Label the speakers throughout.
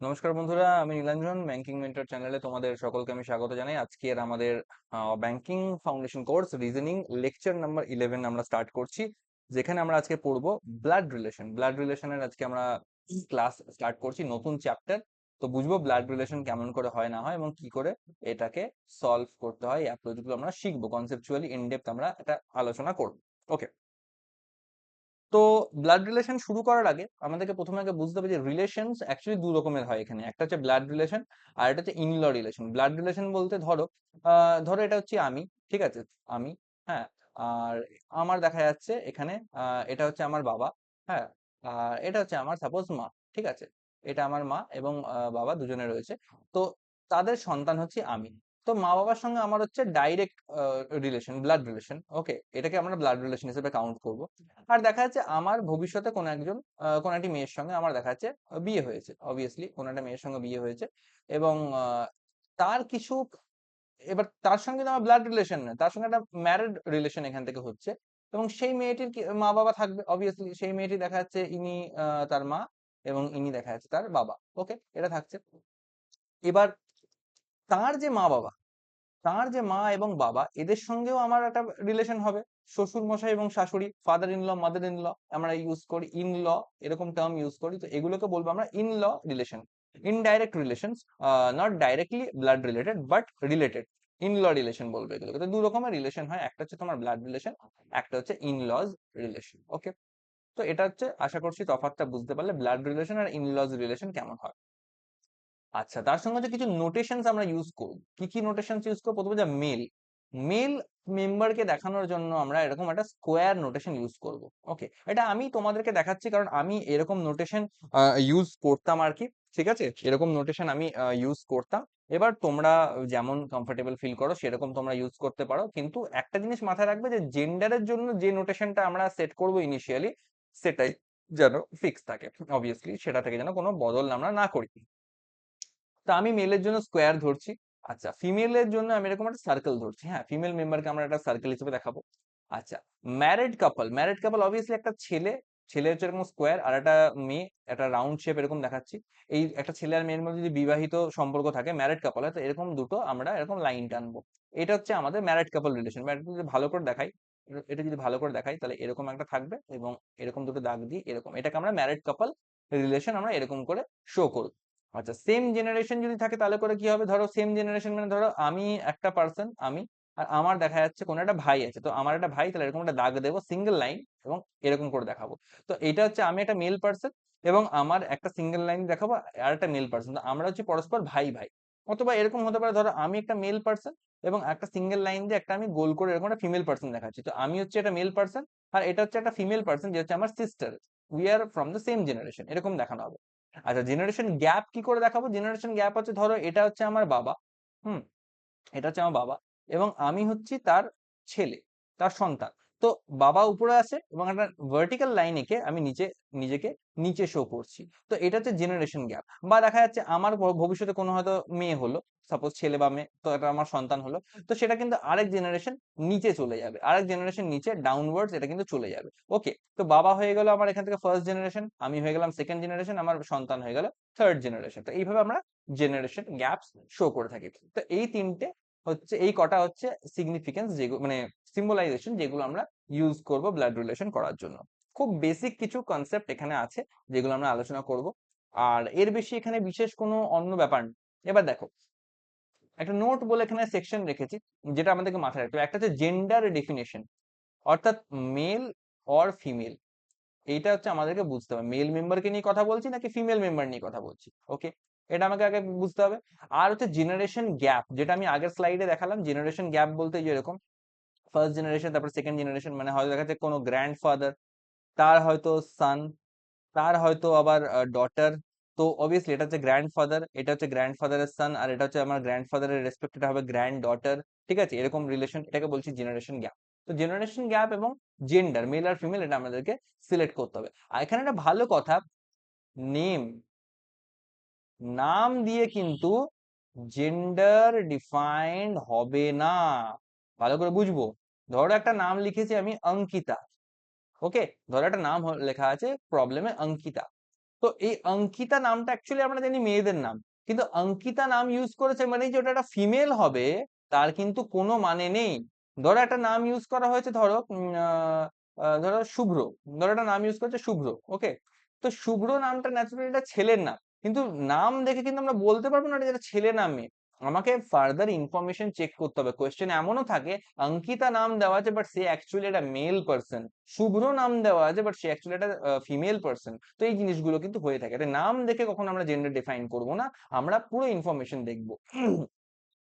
Speaker 1: নমস্কার বন্ধুরা, আমি নীলাঞ্জন। ব্যাংকিং মেন্টর চ্যানেলে তোমাদের সকলকে আমি স্বাগত জানাই। আজকের আমাদের banking foundation course reasoning lecture number 11 আমরা স্টার্ট করছি, যেখানে আমরা আজকে পড়বো ব্লাড রিলেশনের। আজকে আমরা ক্লাস স্টার্ট করছি, নতুন চ্যাপ্টার। তো বুঝবো ব্লাড রিলেশন কেমন করে হয় না হয় এবং কি করে এটাকে সলভ করতে হয়। অ্যাপ্রোচগুলো আমরা শিখবো, কনসেপচুয়ালি ইনডেপথ আমরা এটা আলোচনা করবো। ওকে, তো ব্লাড রিলেশন শুরু করার আগে আমাদেরকে প্রথমে আগে বুঝতে হবে যে রিলেশনস অ্যাকচুয়ালি দু রকমের হয় এখানে। একটা হচ্ছে ব্লাড রিলেশন, আর এটা হচ্ছে ইনল রিলেশন। ব্লাড রিলেশন বলতে ধরো এটা হচ্ছে আমি, ঠিক আছে, আমি, হ্যাঁ, আর আমার দেখা যাচ্ছে এখানে এটা হচ্ছে আমার বাবা, হ্যাঁ, আর এটা হচ্ছে আমার সাপোজ মা, ঠিক আছে। এটা আমার মা এবং বাবা দুজনে রয়েছে। তো তাদের সন্তান হচ্ছে আমি। তো মা বাবার সঙ্গে আমার হচ্ছে ডাইরেক্ট রিলেশন, ব্লাড রিলেশন। ওকে, এটাকে আমরা ব্লাড রিলেশন হিসেবে কাউন্ট করব। আর দেখা যাচ্ছে আমার ভবিষ্যতে কোন একটি মেয়ের সঙ্গে আমার দেখা যাচ্ছে বিয়ে হয়েছে, অবভিয়াসলি কোন একটা মেয়ের সঙ্গে বিয়ে হয়েছে এবং তার কিছু, এবার তার সঙ্গে তো আমার ব্লাড রিলেশন নয়, তার সঙ্গে একটা ম্যারিড রিলেশন এখান থেকে হচ্ছে। এবং সেই মেয়েটির মা বাবা থাকবে, অবভিয়াসলি সেই মেয়েটি দেখা যাচ্ছে ইনি তার মা এবং ইনি দেখা যাচ্ছে তার বাবা। ওকে, এটা থাকছে। এবার তার যে মা বাবা, তার যে মা এবং বাবা, এদের সঙ্গেও আমার একটা রিলেশন হবে। শ্বশুর মশাই এবং শাশুড়ি, father in law, mother in law, আমরা ইউজ করি ইন ল, এরকম টার্ম ইউজ করি। তো এগুলোকে বলবো আমরা in law relation, indirect relations, not directly blood related but related. In law relation বলবো এগুলোকে। তো দু রকমের রিলেশন হয়, একটা হচ্ছে তোমার ব্লাড রিলেশন, একটা হচ্ছে ইন লজ রিলেশন। ওকে, তো এটা হচ্ছে, আশা করছি তফাৎটা বুঝতে পারলে ব্লাড রিলেশন আর ইন লজ রিলেশন কেমন হয়। আচ্ছা, তার সঙ্গে যে কিছু নোটেশনস আমরা ইউজ করব, কি কি নোটেশনস ইউজ করব? প্রথমে যে মেল, মেল মেম্বারকে দেখানোর জন্য আমরা এরকম একটা স্কোয়ার নোটেশন ইউজ করব। ওকে, এটা আমি তোমাদেরকে দেখাচ্ছি কারণ আমি এরকম নোটেশন ইউজ করতাম আর কি। ঠিক আছে, এরকম নোটেশন আমি ইউজ করতাম। এবার তোমরা যেমন কমফোর্টেবল ফিল করো সেরকম তোমরা ইউজ করতে পারো, কিন্তু একটা জিনিস মাথায় রাখবে যে জেন্ডারের জন্য যে নোটেশনটা আমরা সেট করব ইনিশিয়ালি, সেটাই যেন ফিক্স থাকে, অবভিয়াসলি সেটা থেকে যেন কোনো বদল আমরা না করি। তো আমি মেলের জন্য স্কোয়ার ধরছি। আচ্ছা, ফিমেলের জন্য আমি এরকম একটা সার্কেল ধরছি। হ্যাঁ, ফিমেল মেম্বারকে আমরা একটা সার্কেল হিসেবে দেখাবো। আচ্ছা, ম্যারিড কাপল অবভিয়াসলি একটা ছেলে, ছেলে হচ্ছে এরকম স্কোয়ার, আর একটা মেয়ে একটা রাউন্ড শেপ এরকম দেখাচ্ছি। এই একটা ছেলে আর মেয়ের মধ্যে যদি বিবাহিত সম্পর্ক থাকে, ম্যারিড কাপল হয়, তো এরকম দুটো আমরা এরকম লাইন টানবো। এটা হচ্ছে আমাদের ম্যারিড কাপল রিলেশন। যদি ভালো করে দেখাই, এটা যদি ভালো করে দেখাই তাহলে এরকম একটা থাকবে এবং এরকম দুটো দাগ দিয়ে এরকম, এটাকে আমরা ম্যারিড কাপল রিলেশন আমরা এরকম করে শো করব। আচ্ছা, সেম জেনারেশন যদি থাকে তাহলে করে কি হবে? ধরো সেম জেনারেশন মানে ধরো আমি একটা পার্সন, আমি, আর আমার দেখা যাচ্ছে কোনো একটা ভাই আছে, তো আমার একটা ভাই, তাহলে এরকম একটা দাগ দেবো সিঙ্গেল লাইন এবং এরকম করে দেখাবো। তো এটা হচ্ছে আমি একটা মেল পার্সন এবং আমার একটা সিঙ্গেল লাইন দেখাবো আর একটা মেল পার্সন, তো আমরা হচ্ছে পরস্পর ভাই ভাই। অথবা এরকম হতে পারে, ধরো আমি একটা মেল পার্সন এবং একটা সিঙ্গেল লাইন দিয়ে একটা আমি গোল করে এরকম একটা ফিমেল পার্সন দেখাচ্ছি, তো আমি হচ্ছে একটা মেল পার্সন আর এটা হচ্ছে একটা ফিমেল পার্সন যে হচ্ছে আমার sister, we are from the same generation, এরকম দেখানো হবে। আচ্ছা, জেনারেশন গ্যাপ কি করে দেখাবো? জেনারেশন গ্যাপ হচ্ছে, ধরো এটা হচ্ছে আমার বাবা, হুম, এটা হচ্ছে আমার বাবা এবং আমি হচ্ছি তার ছেলে, তার সন্তান। তো বাবা উপরে আছে এবং একটা ভার্টিক্যাল লাইন এঁকে আমি নিজেকে নিচে শো করছি। তো এটা হচ্ছে জেনারেশন গ্যাপ। বা দেখা যাচ্ছে আমার ভবিষ্যতে কোনো হয়তো মেয়ে হলো, সাপোজ ছেলে বা মেয়ে, তো এটা আমার সন্তান হলো, তো সেটা কিন্তু আরেক জেনারেশন নিচে চলে যাবে, আরেক জেনারেশন নিচে ডাউনওয়ার্ডস এটা কিন্তু চলে যাবে। ওকে, তো বাবা হয়ে গেল আমার এখান থেকে ফার্স্ট জেনারেশন, আমি হয়ে গেলাম সেকেন্ড জেনারেশন, আমার সন্তান হয়ে গেল থার্ড জেনারেশন। তো এইভাবে আমরা জেনারেশন গ্যাপস শো করে থাকি। তো এই তিনটে হচ্ছে, এই কটা হচ্ছে সিগনিফিকেন্স, যেগুলো মানে সিম্বলাইজেশন, যেগুলো আমরা ইউজ করব ব্লাড রিলেশন করার জন্য। খুব বেসিক কিছু কনসেপ্ট এখানে আছে যেগুলো আমরা আলোচনা করব, আর এর বেশি এখানে বিশেষ কোনো অন্য ব্যাপার নেই। এবার দেখো, একটা নোট বলে এখানে সেকশন রেখেছি, যেটা আমাদেরকে মাথায় রাখতে হবে। একটা হচ্ছে জেন্ডার ডেফিনেশন, অর্থাৎ মেল অর ফিমেল, এইটা হচ্ছে আমাদেরকে বুঝতে হবে, মেল মেম্বারকে নিয়ে কথা বলছি নাকি ফিমেল মেম্বার নিয়ে কথা বলছি। ওকে, এটা আমাকে আগে বুঝতে হবে। আর হচ্ছে জেনারেশন গ্যাপ, যেটা আমি আগের স্লাইডে দেখালাম। জেনারেশন গ্যাপ বলতে যেরকম ফার্স্ট জেনারেশন তারপর সেকেন্ড জেনারেশন, মানে হয়তো দেখা যাচ্ছে কোনো গ্র্যান্ডফাদার, তার হয়তো সান, তার হয়তো আবার ডটার। তো অবভিয়াসলি এটা হচ্ছে গ্র্যান্ডফাদার, এটা হচ্ছে গ্র্যান্ডফাদারের সান, আর এটা হচ্ছে আমার গ্র্যান্ডফাদারের রেসপেক্ট, এটা হবে গ্র্যান্ড ডটার। ঠিক আছে, এরকম রিলেশন, এটাকে বলছি জেনারেশন গ্যাপ। তো জেনারেশন গ্যাপ এবং জেন্ডার, মেল আর ফিমেল, এটা আমাদেরকে সিলেক্ট করতে হবে। আর এখানে একটা ভালো কথা, নেম, নাম দিয়ে কিন্তু জেন্ডার ডিফাইন্ড হবে না। ভালো করে বুঝবো। ধরো একটা নাম লিখেছি আমি অঙ্কিতা, ওকে, ধরো একটা নাম লেখা আছে প্রবলেমে অঙ্কিতা, তো এই অঙ্কিতা নামটা অ্যাকচুয়ালি আমরা জানি মেয়েদের নাম, কিন্তু অঙ্কিতা নাম ইউজ করেছে মানে যে ওটা একটা ফিমেল হবে তার কিন্তু কোনো মানে নেই। ধরো একটা নাম ইউজ করা হয়েছে, ধরো ধরো শুভ্র, ধরো একটা নাম ইউজ করেছে শুভ্র, ওকে? তো শুভ্র নামটা ন্যাচুরালি এটা ছেলের নাম, কিন্তু নাম দেখে কিন্তু আমরা বলতে পারবো না এটা ছেলে নাম মেয়ে। আমাকে ফার্দার ইনফরমেশন চেক করতে হবে। কোয়েশ্চেন এমনও থাকে অঙ্কিতা নাম দেওয়া আছে বাট সে অ্যাকচুয়ালি একটা মেল পার্সন, শুভ্র নাম দেওয়া আছে বাট সে অ্যাকচুয়ালি একটা ফিমেল পার্সন। তো এই জিনিসগুলো কিন্তু হয়ে থাকে, এটা নাম দেখে কখনো আমরা জেন্ডার ডিফাইন করব না, আমরা পুরো ইনফরমেশন দেখবো।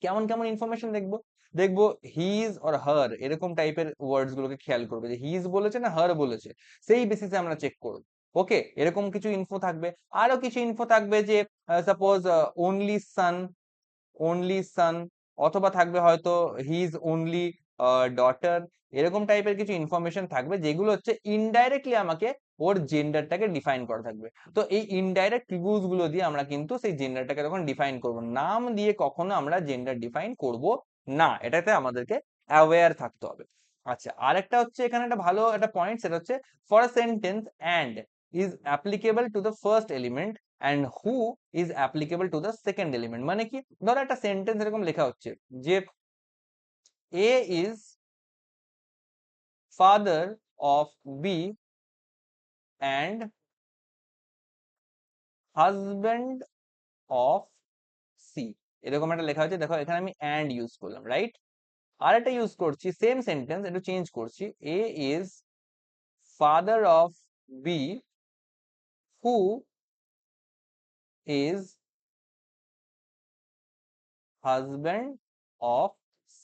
Speaker 1: কেমন কেমন ইনফরমেশন দেখবো? দেখবো হিজ অর হার এরকম টাইপের ওয়ার্ডস গুলোকে খেয়াল করবে, যে হিজ বলেছে না হার বলেছে, সেই বেসিসে আমরা চেক করব। ওকে, এরকম কিছু ইনফো থাকবে। আরো কিছু ইনফো থাকবে যে সাপোজ ওনলি সান, ওনলি সান, অথবা থাকবে হয়তো হিজ ওনলি ডটার, এরকম টাইপের কিছু ইনফরমেশন থাকবে যেগুলো হচ্ছে ইনডাইরেক্টলি আমাকে ওর জেন্ডারটাকে ডিফাইন করা থাকবে। তো এই ইনডাইরেক্ট ক্লুজ গুলো দিয়ে আমরা কিন্তু সেই জেন্ডারটাকে তখন ডিফাইন করব, নাম দিয়ে কখনো আমরা জেন্ডার ডিফাইন করব না, এটাতে আমাদেরকে অ্যাওয়্যার থাকতে হবে। আচ্ছা, আরেকটা হচ্ছে এখানে একটা ভালো একটা পয়েন্ট, সেটা হচ্ছে for a sentence and is applicable to the first element and who is applicable to the second element। মানে কি, ধরো একটা সেন্টেন্স এরকম লেখা হচ্ছে যে A is father of B and husband of C, এরকম একটা লেখা হচ্ছে। দেখো এখানে আমি and ইউজ করলাম, রাইট? আর একটা ইউজ করছি সেম সেন্টেন্স, একটু চেঞ্জ করছি, A is father of B who is husband of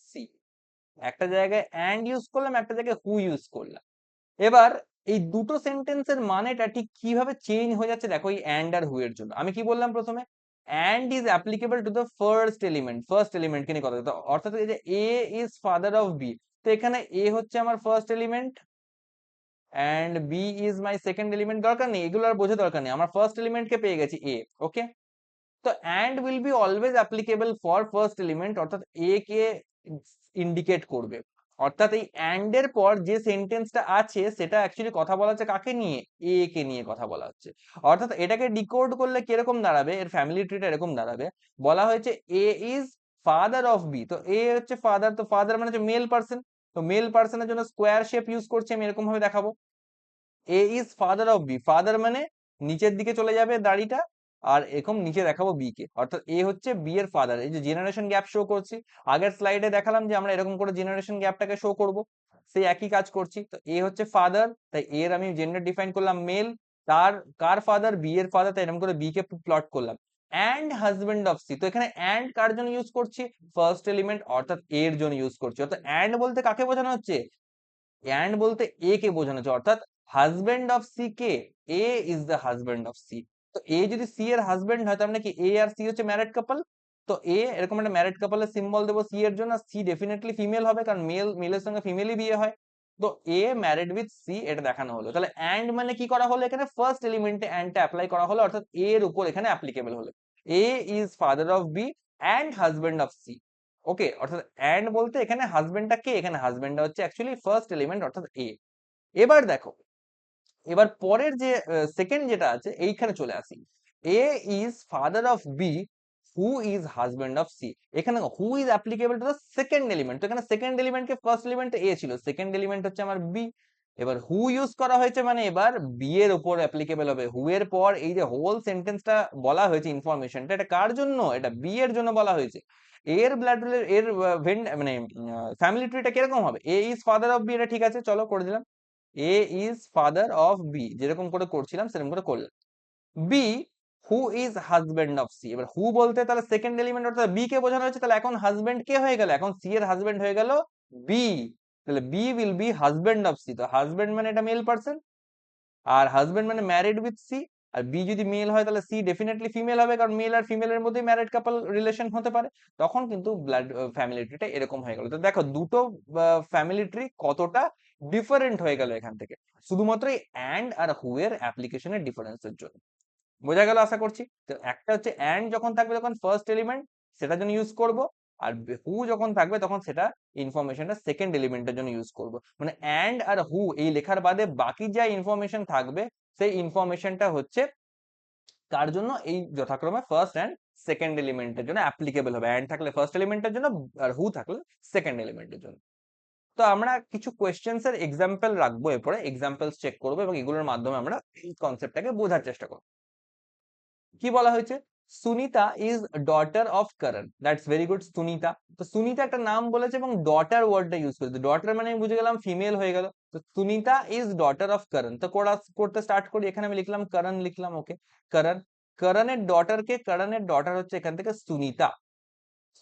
Speaker 1: C। একটা জায়গায় and ইউজ করলাম, একটা জায়গায় who ইউজ করলাম। এবার এই দুটো সেন্টেন্সের মানেটা ঠিক কিভাবে চেঞ্জ হয়ে যাচ্ছে দেখো এই অ্যান্ড আর হু এর জন্য। আমি কি বললাম প্রথমে, and is applicable to the first element, first element কে নিয়ে কথা, অর্থাৎ এই যে A is father of B, তো এখানে এ হচ্ছে আমার first element and B is my second element, দরকার নেই এগুলো আর বোঝা দরকার নেই, আমার ফার্স্ট এলিমেন্ট কে পেয়ে গেছি এ, ওকে? তো and will be always applicable for first element, অর্থাৎ এ কে ইন্ডিকেট করবে। অর্থাৎ এই অ্যান্ড এর পর যে সেন্টেন্সটা আছে সেটা অ্যাকচুয়ালি কথা বলা হচ্ছে কাকে নিয়ে, এ কে নিয়ে কথা বলা হচ্ছে। অর্থাৎ এটাকে ডিকোড করলে কিরকম দাঁড়াবে, এর ফ্যামিলি ট্রিটা এরকম দাঁড়াবে। বলা হয়েছে এ ইজ ফাদার অফ বি, তো এ হচ্ছে ফাদার, তো ফাদার মানে হচ্ছে মেল পার্সন, তো মেল পার্সনের জন্য স্কোয়ার শেপ ইউজ করছি আমি, এরকম ভাবে দেখাবো। A is father of B, father মানে নিচের দিকে চলে যাবে দাড়িটা, আর এরকম নিচে দেখাবো বি কে, অর্থাৎ এ হচ্ছে বি এর ফাদার। এই যে জেনারেশন গ্যাপ শো করছি, আগের স্লাইডে দেখালাম যে আমরা এরকম করে জেনারেশন গ্যাপটাকে শো করব, সেই একই কাজ করছি। তো এ হচ্ছে ফাদার, তাই এর আমি জেন্ডার ডিফাইন করলাম মেল, তার কার ফাদার, বি এর ফাদার, তাই এরকম করে বি কে প্লট করলাম। অ্যান্ড হাজবেন্ড অফ সি, তো এখানে অ্যান্ড কার জন্য ইউজ করছি, ফার্স্ট এলিমেন্ট অর্থাৎ এর জন্য ইউজ করছি। অর্থাৎ অ্যান্ড বলতে কাকে বোঝানো হচ্ছে, অ্যান্ড বলতে এ কে বোঝানো হচ্ছে, অর্থাৎ হাজবেন্ড অফ সি কে, A is the husband of C. তো এ যদি সি এর হাজবেন্ড হয় তার মানে কি এ আর সি হচ্ছে ম্যারিড কাপল, তো এ এরকম একটা ম্যারিড কাপলের সিম্বল দেবো সি এর জন্য, সি ডেফিনেটলি ফিমেল হবে কারণ মেল মেলের সঙ্গে ফিমেলই বিয়ে হয়। তো এ ম্যারিড উইথ সি, এটা দেখানো হলো। তাহলে অ্যান্ড মানে কি করা হলো, এখানে ফার্স্ট এলিমেন্টে অ্যান্ডটা অ্যাপ্লাই করা হলো, অর্থাৎ এ এর উপর এখানে অ্যাপ্লিকেবল হলো। A is father of B and husband of C, okay? অর্থাৎ অ্যান্ড বলতে এখানে হাজবেন্ডটা কে, এখানে হাজবেন্ডটা হচ্ছে অ্যাকচুয়ালি ফার্স্ট এলিমেন্ট অর্থাৎ এ। এবার দেখো, এবার পরের যে সেকেন্ড যেটা আছে এইখানে চলে আসি, A is father of B who is husband of C. এখানে who is applicable to the second element, তো এখানে সেকেন্ড এলিমেন্টকে ফার্স্ট এলিমেন্ট এ ছিল, সেকেন্ড এলিমেন্ট হচ্ছে আমার বি। এবার হু ইউজ করা হয়েছে মানে এবার বি এর উপর অ্যাপ্লিকেবল হবে। হু এর পর এই যে হোল সেন্টেন্সটা বলা হয়েছে ইনফরমেশনটা, এটা কার জন্য, এটা বি এর জন্য বলা হয়েছে। এর ব্লাড এর মানে ফ্যামিলি ট্রিটা কিরকম হবে, A is father of B, এটা ঠিক আছে, চলো করে দিলাম। A is father of B, যেরকম করে করছিলাম সেরকম করে করলাম। B who is husband of C, এবার হু বলতে তাহলে সেকেন্ড এলিমেন্ট অর্থাৎ বি কে বোঝানো হয়েছে, তাহলে এখন হাজবেন্ড কে হয়ে গেল, এখন সি এর হাজবেন্ড হয়ে গেল বি, তাহলে B will be husband of C. তো হাজবেন্ড মানে এটা মেল পার্সন, আর হাজবেন্ড মানে ম্যারিড উইথ সি, আর বি যদি মেল হয় তাহলে সি ডেফিনেটলি ফিমেল হবে কারণ মেল আর ফিমেলের মধ্যে ম্যারিড কাপল রিলেশন হতে পারে। তখন কিন্তু ব্লাড ফ্যামিলি ট্রিটা এরকম হয়ে গেল। তো দেখো দুটো ফ্যামিলি ট্রি কতটা ডিফারেন্ট হয়ে গেল এখান থেকে, শুধুমাত্র এই অ্যান্ড আর হু এর অ্যাপ্লিকেশনের ডিফারেন্সের জন্য। বোঝা গেল আশা করছি। তো একটা হচ্ছে অ্যান্ড যখন থাকবে তখন ফার্স্ট এলিমেন্ট সেটার জন্য ইউজ করব, আর হু যখন থাকবে তখন সেটা ইনফরমেশনটা সেকেন্ড এলিমেন্টের জন্য ইউজ করব। মানে অ্যান্ড আর হু এই লেখার বাদে বাকি যা ইনফরমেশন থাকবে সেই ইনফরমেশনটা হচ্ছে তার জন্য এই যথাক্রমে ফার্স্ট অ্যান্ড সেকেন্ড এলিমেন্টের জন্য অ্যাপ্লিকেবল হবে। অ্যান্ড থাকলে ফার্স্ট এলিমেন্টের জন্য, আর হু থাকলে সেকেন্ড এলিমেন্টের জন্য। তো আমরা কিছু কোয়েশ্চেন্স এর এক্সাম্পল রাখবো, এরপরে এক্সাম্পলস চেক করবো এবং এগুলোর মাধ্যমে আমরা এই কনসেপ্টটাকে বোঝার চেষ্টা করবো। কি বলা হয়েছে? Sunita is daughter of Karan. That's very good. Sunita, তো সুনিতা একটা নাম বলেছে এবং ডটার ওয়ার্ডটা ইউজ করেছে। ডটার মানে আমি বুঝে গেলাম ফিমেল হয়ে গেল। তো Sunita is daughter of Karan. তো করতে স্টার্ট করি। এখানে আমি লিখলাম করণ, লিখলাম ওকে করণ। করণের ডটার কে? করণের ডটার হচ্ছে এখান থেকে সুনিতা।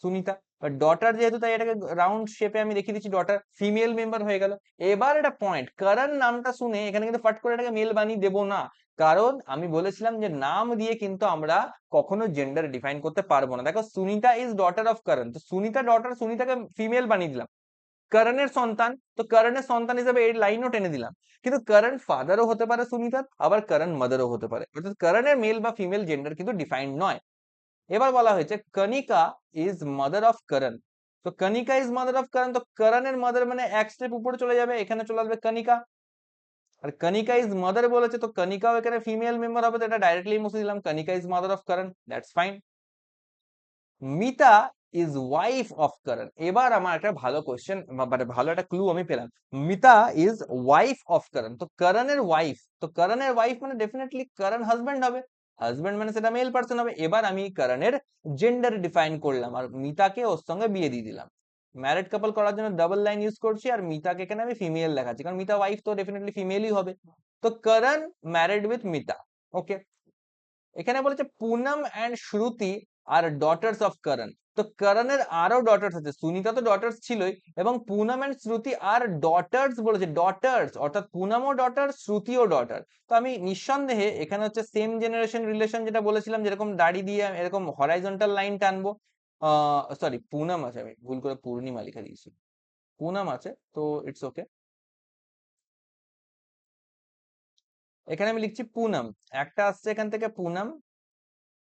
Speaker 1: সুনিতা, বাট ডটার যেহেতু, তাই এটাকে রাউন্ড শেপে আমি দেখিয়ে দিচ্ছি ডটার, ফিমেল মেম্বার হয়ে গেল। এবার এটা পয়েন্ট, করণ নামটা শুনে এখানে কিন্তু ফট করে এটাকে মেল বানিয়ে দেবো না, কারণ আমি বলেছিলাম যে নাম দিয়ে কিন্তু আমরা কখনো জেন্ডার ডিফাইন করতে পারবো না। দেখো Sunita is daughter of Karan, তো সুনিতা ডটার, সুনিতাকে ফিমেল বানিয়ে দিলাম। করণের সন্তান, তো করণের সন্তান হিসেবে এই লাইনও টেনে দিলাম। কিন্তু করণ ফাদারও হতে পারে সুনিতার, আবার করণ মাদারও হতে পারে, অর্থাৎ করণের মেল বা ফিমেল জেন্ডার কিন্তু ডিফাইন্ড নয়। এবার বলা হয়েছে Konika is mother of Karan. তো Konika is mother of Karan, তো করণের মাদার মানে এক স্টেপ উপরে চলে যাবে, এখানে চলে আসবে কনিকা। আর কনিকা ইজ মাদার বলেছে, তো কনিকাও এখানে ফিমেল মেম্বার হবে, তো এটা ডাইরেক্টলি মুছে দিলাম, Kanika is mother of Karan, that's fine. Mita is wife of Karan. এবার আমার একটা ভালো কোশ্চেন, মানে ভালো একটা ক্লু আমি পেলাম। Mita is wife of Karan, তো করণের ওয়াইফ, তো করণের ওয়াইফ মানে ডেফিনেটলি করণ হাজবেন্ড হবে, হাজবেন্ড মানে সেটা মেল পার্সন হবে। এবার আমি করণের জেন্ডার ডিফাইন করলাম আর মিতাকে ওর সঙ্গে বিয়ে দিয়ে দিলাম। ম্যারিড কাপল করার জন্য ডাবল লাইন ইউজ করছি, আর মিতাকে এখানে আমি ফিমেল দেখাচ্ছি, কারণ মিতা ওয়াইফ তো ডেফিনেটলি ফিমেলই হবে। তো Karan married with Mita, okay. এখানে বলেছে Poonam and Shruti R daughters of Karan. তো করণের আরো ডটার্স আছে, সুনিতা তো ডটার্স ছিলই, এবং Poonam and Shruti R daughters বলেছে, ডটার্স, অর্থাৎ পুনমও ডটার, শ্রুতিও ডটার। তো আমি নিঃসন্দেহে এখানে হচ্ছে সেম জেনারেশন রিলেশন, যেটা বলেছিলাম, যেরকম দাড়ি দিয়ে এরকম হরাইজন্টাল লাইন টানবো। সরি, পুনম আছে, আমি ভুল করে পূর্ণিমা লিখে দিয়েছি, পুনম আছে, তো ইটস ওকে। এখানে আমি লিখছি পুনম, একটা আসছে এখান থেকে পুনম,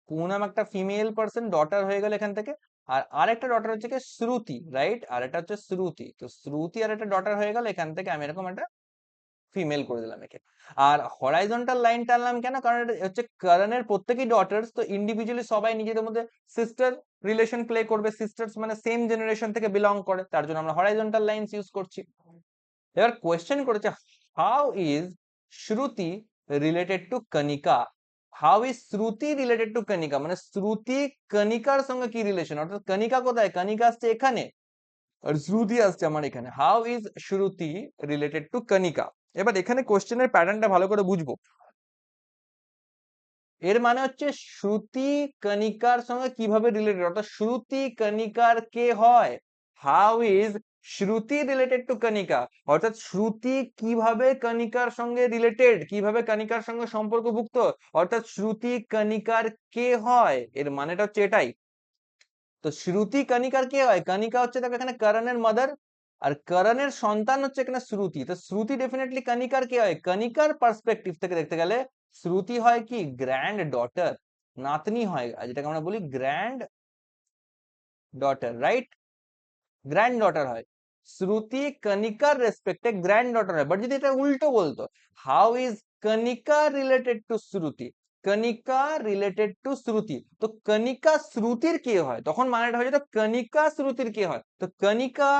Speaker 1: পুনম একটা ফিমেল পার্সন, ডটার হয়ে গেল এখান থেকে। আর আরেকটা ডটার হচ্ছে কি শ্রুতি, রাইট, আর এটা হচ্ছে শ্রুতি, তো শ্রুতি আর একটা ডটার হয়ে গেল, এখান থেকে আমি এরকম একটা ফিমেল করে দিলাম একে। আর হরাইজন্টাল লাইন টানলাম কেন? কারণ এটা হচ্ছে করণের প্রত্যেকই ডটার্স, তো ইন্ডিভিজুয়ালি সবাই নিজেদের মধ্যে সিস্টার রিলেশন প্লে করবে, সিস্টার্স মানে সেম জেনারেশন থেকে বিলং করে, তার জন্য আমরা হরাইজন্টাল লাইনস ইউজ করছি। এবার কোয়েশ্চেন করেছে, how is Shruti related two Konika? How is Shruti related two Konika, মানে শ্রুতি কনিকার সঙ্গে কি রিলেশন, অর্থাৎ কনিকা কোথায়? কনিকা আসছে এখানে আর শ্রুতি আসছে আমার এখানে। How is Shruti related two Konika? এবার এখানে কোশ্চেনের প্যাটার্নটা ভালো করে বুঝবো। এর মানে হচ্ছে শ্রুতি কণিকার সঙ্গে কিভাবে রিলেটেড, অর্থাৎ শ্রুতি কণিকার কে হয়? How is Shruti related to Kanika, অর্থাৎ শ্রুতি কিভাবে কণিকার সঙ্গে রিলেটেড, কিভাবে কণিকার সঙ্গে সম্পর্কভুক্ত, অর্থাৎ শ্রুতি কণিকার কে হয়, এর মানেটা হচ্ছে এটাই। তো শ্রুতি কণিকার কে হয়? কণিকা হচ্ছে দেখো এখানে করণের মাদার, আর করণের সন্তান হচ্ছে এখানে শ্রুতি, তো শ্রুতি ডেফিনেটলি কণিকার কে হয়? কণিকার পার্সপেক্টিভ থেকে দেখতে গেলে শ্রুতি হয় কি গ্র্যান্ড ডটার, নাতনি হয়, যেটাকে আমরা বলি grand daughter, right, grand daughter হয়। শ্রুতি কণিকার রেসপেক্টে গ্র্যান্ড ডটার হয়। বাট যদি এটা উল্টো বলতো, how is Kanika related to Shruti, Kanika related to Shruti, তো কণিকা শ্রুতির কে হয়, তখন মানেটা হয়ে যেত কণিকা শ্রুতির কে হয়। তো কণিকা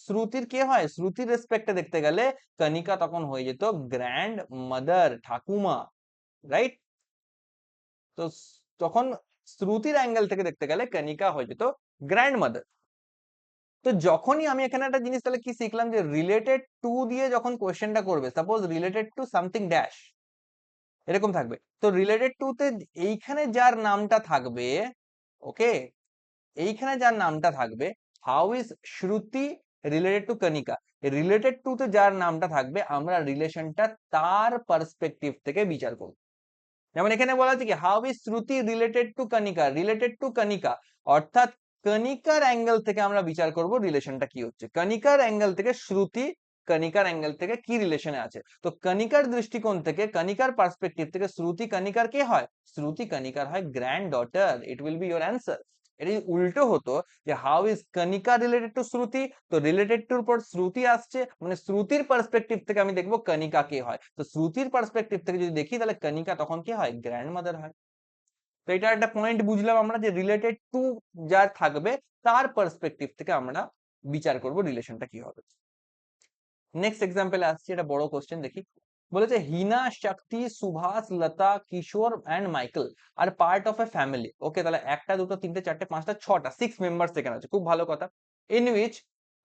Speaker 1: শ্রুতির কে হয়? শ্রুতির রেসপেক্টে দেখতে গেলে কণিকা তখন হয়ে যেত গ্র্যান্ড মাদার, ঠাকুমা, রাইট। তো তখন শ্রুতির অ্যাঙ্গেল থেকে দেখতে গেলে কণিকা হয়ে যেত গ্র্যান্ড মাদার। তো যখনই আমি এখানে একটা জিনিস তাহলে কি শিখলাম, যে রিলেটেড টু দিয়ে যখন কোয়েশ্চেনটা করবে, suppose related to something dash এরকম থাকবে, তো রিলেটেড টু তে এইখানে যার নামটা থাকবে, ওকে, এইখানে যার নামটা থাকবে, how is Shruti related to Kanika, related two তে যার নামটা থাকবে আমরা রিলেশনটা তার পার্সপেক্টিভ থেকে বিচার করব। যেমন এখানে বলা আছে কি, how is Shruti related to Kanika, related to Kanika, অর্থাৎ কণিকার অ্যাঙ্গেল থেকে আমরা বিচার করব রিলেশনটা কি হচ্ছে, কণিকার অ্যাঙ্গেল থেকে শ্রুতি কণিকার অ্যাঙ্গেল থেকে কি রিলেশনে আছে। তো কণিকার দৃষ্টিকোণ থেকে, কণিকার পার্সপেক্টিভ থেকে শ্রুতি কণিকার কে হয়? শ্রুতি কণিকার হয় grand daughter, it will be your answer. এর উল্টো হতো যে how is Kanika related to Shruti, তো রিলেটেড টুর পর শ্রুতি আসছে, মানে শ্রুতির পার্সপেক্টিভ থেকে আমি দেখবো কণিকা কে হয়, তো শ্রুতির পার্সপেক্টিভ থেকে যদি দেখি তাহলে কণিকা তখন কি হয়? গ্র্যান্ড মাদার হয়। তো এটা একটা পয়েন্ট বুঝলাম আমরা যে রিলেটেড টু যা থাকবে তার পার্সপেক্টিভ থেকে আমরা বিচার করব রিলেশনটা কি হবে। নেক্সট এক্সাম্পলে আসছি, এটা বড় কোশ্চেন দেখি। বলেছে Hina, Shakti, Subhash, Lata, Kishore and Michael are part of a family. Okay, তাহলে একটা, দুটো, তিনটে, চারটে, পাঁচটা, ছটা, 6 মেম্বার্স এখানে আছে। খুব ভালো কথা। In which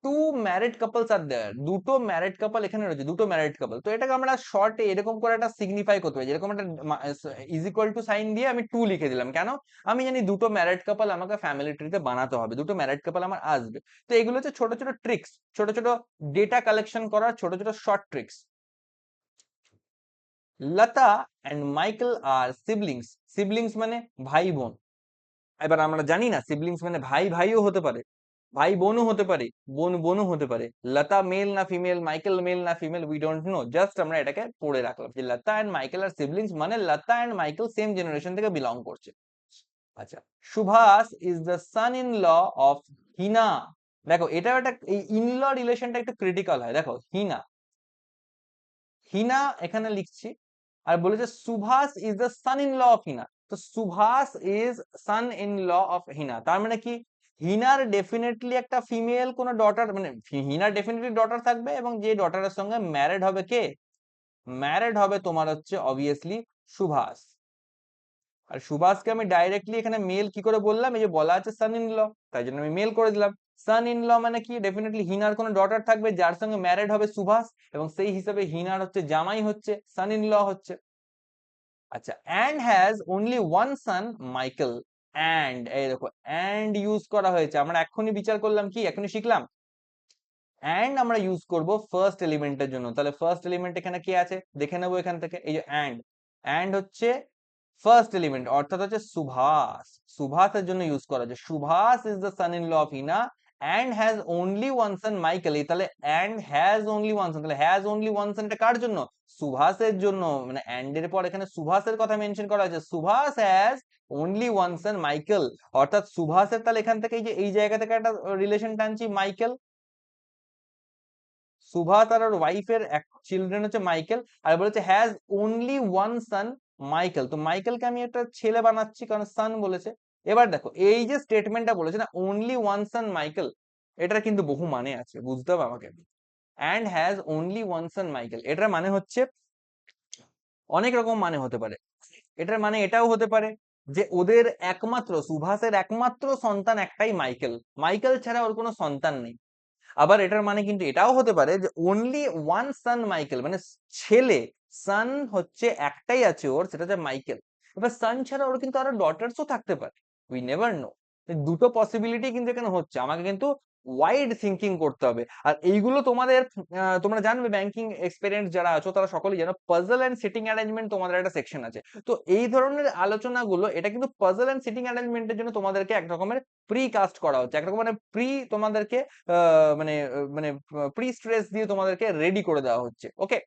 Speaker 1: two married couples are there, দুটো ম্যারিড কাপল এখানে রয়েছে, দুটো ম্যারিড কাপল। তো এটাকে আমরা শর্টে এরকম করে একটা সিগনিফাই করতে পারি, যেরকম একটা ইজ ইকুয়াল টু সাইন দিয়ে আমি টু লিখে দিলাম। কেন? আমি জানি দুটো ম্যারিড কাপল আমাকে ফ্যামিলি ট্রিতে বানাতে হবে, দুটো ম্যারিড কাপল আমার আসবে। তো এগুলো হচ্ছে ছোট ছোট ট্রিক্স, ছোট ছোট ডেটা কালেকশন করার ছোট ছোট short tricks. Lata and Michael R siblings. Siblings মানে ভাই বোন। এবার আমরা জানি না সিবলিংস মানে ভাই ভাইও হতে পারে, ভাই বোনও হতে পারে, বোন বোনও হতে পারে। লতা মেল না ফিমেল, মাইকেল মেল না female, we don't know, just আমরা এটাকে পড়ে রাখলাম যে Lata and Michael R siblings মানে Lata and Michael same generation থেকে বিলং করছে। আচ্ছা, Subhash is the son in law of Hina. দেখো এটাও একটা, এই ইন ল রিলেশনটা একটু ক্রিটিক্যাল হয়। দেখো হিনা, হিনা এখানে লিখছি, আর বলেছে Subhash is the son in law of Hina. তো Subhash is son in law of Hina, তার মানে কি হিনার ডেফিনেটলি একটা ফিমেল কোন ডটার, মানে হিনার ডেফিনেটলি ডটার থাকবে, এবং যে ডটারের সঙ্গে ম্যারিড হবে কে, ম্যারিড হবে তোমার হচ্ছে অবভিয়াসলি সুভাষ। আর সুভাষকে আমি ডাইরেক্টলি এখানে মেল কি করে বললাম, এই যে বলা আছে সান ইন ল, তাই জন্য আমি মেল করে দিলাম। সান ইন ল মানে কি, ডেফিনেটলি হিনার কোনো ডটার থাকবে যার সঙ্গে ম্যারিড হবে সুভাষ, এবং সেই হিসাবে হিনার হচ্ছে জামাই হচ্ছে, সান ইন ল হচ্ছে। আচ্ছা, and has only one son Michael. and এই দেখো and ইউজ করা হয়েছে, আমরা এখনই বিচার করলাম কি, এখনই শিখলাম and আমরা ইউজ করব ফার্স্ট এলিমেন্টের জন্য। তাহলে ফার্স্ট এলিমেন্ট এখানে কি আছে দেখে নেবো এখান থেকে, এই যে and হচ্ছে ফার্স্ট এলিমেন্ট, অর্থাৎ হচ্ছে সুভাষ, সুভাষের জন্য ইউজ করা হয়েছে। Subhash is the son in law of Hina and has only one son Michael. এই তাহলে and has only one son, তাহলে has only one son এটা কার জন্য, সুভাষের জন্য। মানে and এর পর এখানে সুভাষের কথা মেনশন করা হয়েছে, Subhash has only one son Michael, অর্থাৎ সুভাষের তাহলে এখান থেকে এই যে এই জায়গা থেকে একটা রিলেশন টানছি মাইকেল। সুভাষ আর ওর ওয়াইফের এক চিলড্রেন হচ্ছে মাইকেল, আর বলেছে has only one son Michael. তো মাইকেলকে আমি একটা ছেলে বানাচ্ছি কারণ সান বলেছে। এবার দেখো এই যে স্টেটমেন্টটা বলেছে না, অনলি ওয়ান সান মাইকেল, এটার কিন্তু বহু মানে আছে, বুঝতে হবে আমাকে। And has only one son Michael, এটার মানে হচ্ছে অনেক রকম মানে হতে পারে। এটার মানে এটাও হতে পারে যে ওদের একমাত্র, সুভাষের একমাত্র সন্তান একটাই মাইকেল, মাইকেল ছাড়া ওর কোনো সন্তান নেই। আবার এটার মানে কিন্তু এটাও হতে পারে যে অনলি ওয়ান সান মাইকেল, মানে ছেলে, সান হচ্ছে একটাই আছে ওর, সেটা হচ্ছে মাইকেল। এবার সান ছাড়া ওর কিন্তু আরো ডটার্সও থাকতে পারে, উই নেভার নো। দুটো পসিবিলিটি কিন্তু এখানে হচ্ছে, আমাকে কিন্তু ওয়াইড থিঙ্কিং করতে হবে। আর এইগুলো তোমাদের তোমরা জানবে ব্যাংকিং এক্সপেরিয়েন্স যারা আছো তারা সকলেই জানো, পাজল এন্ড সিটিং অ্যারেঞ্জমেন্ট তোমাদের একটা সেকশন আছে। তো এই ধরনের আলোচনাগুলো, এটা কিন্তু পাজল এন্ড সিটিং অ্যারেঞ্জমেন্টের জন্য তোমাদেরকে এক রকমের প্রি কাস্ট করা হচ্ছে, এক রকমের প্রি তোমাদেরকে মানে মানে প্রি স্ট্রেস দিয়ে তোমাদেরকে রেডি করে দেওয়া হচ্ছে। ওকে,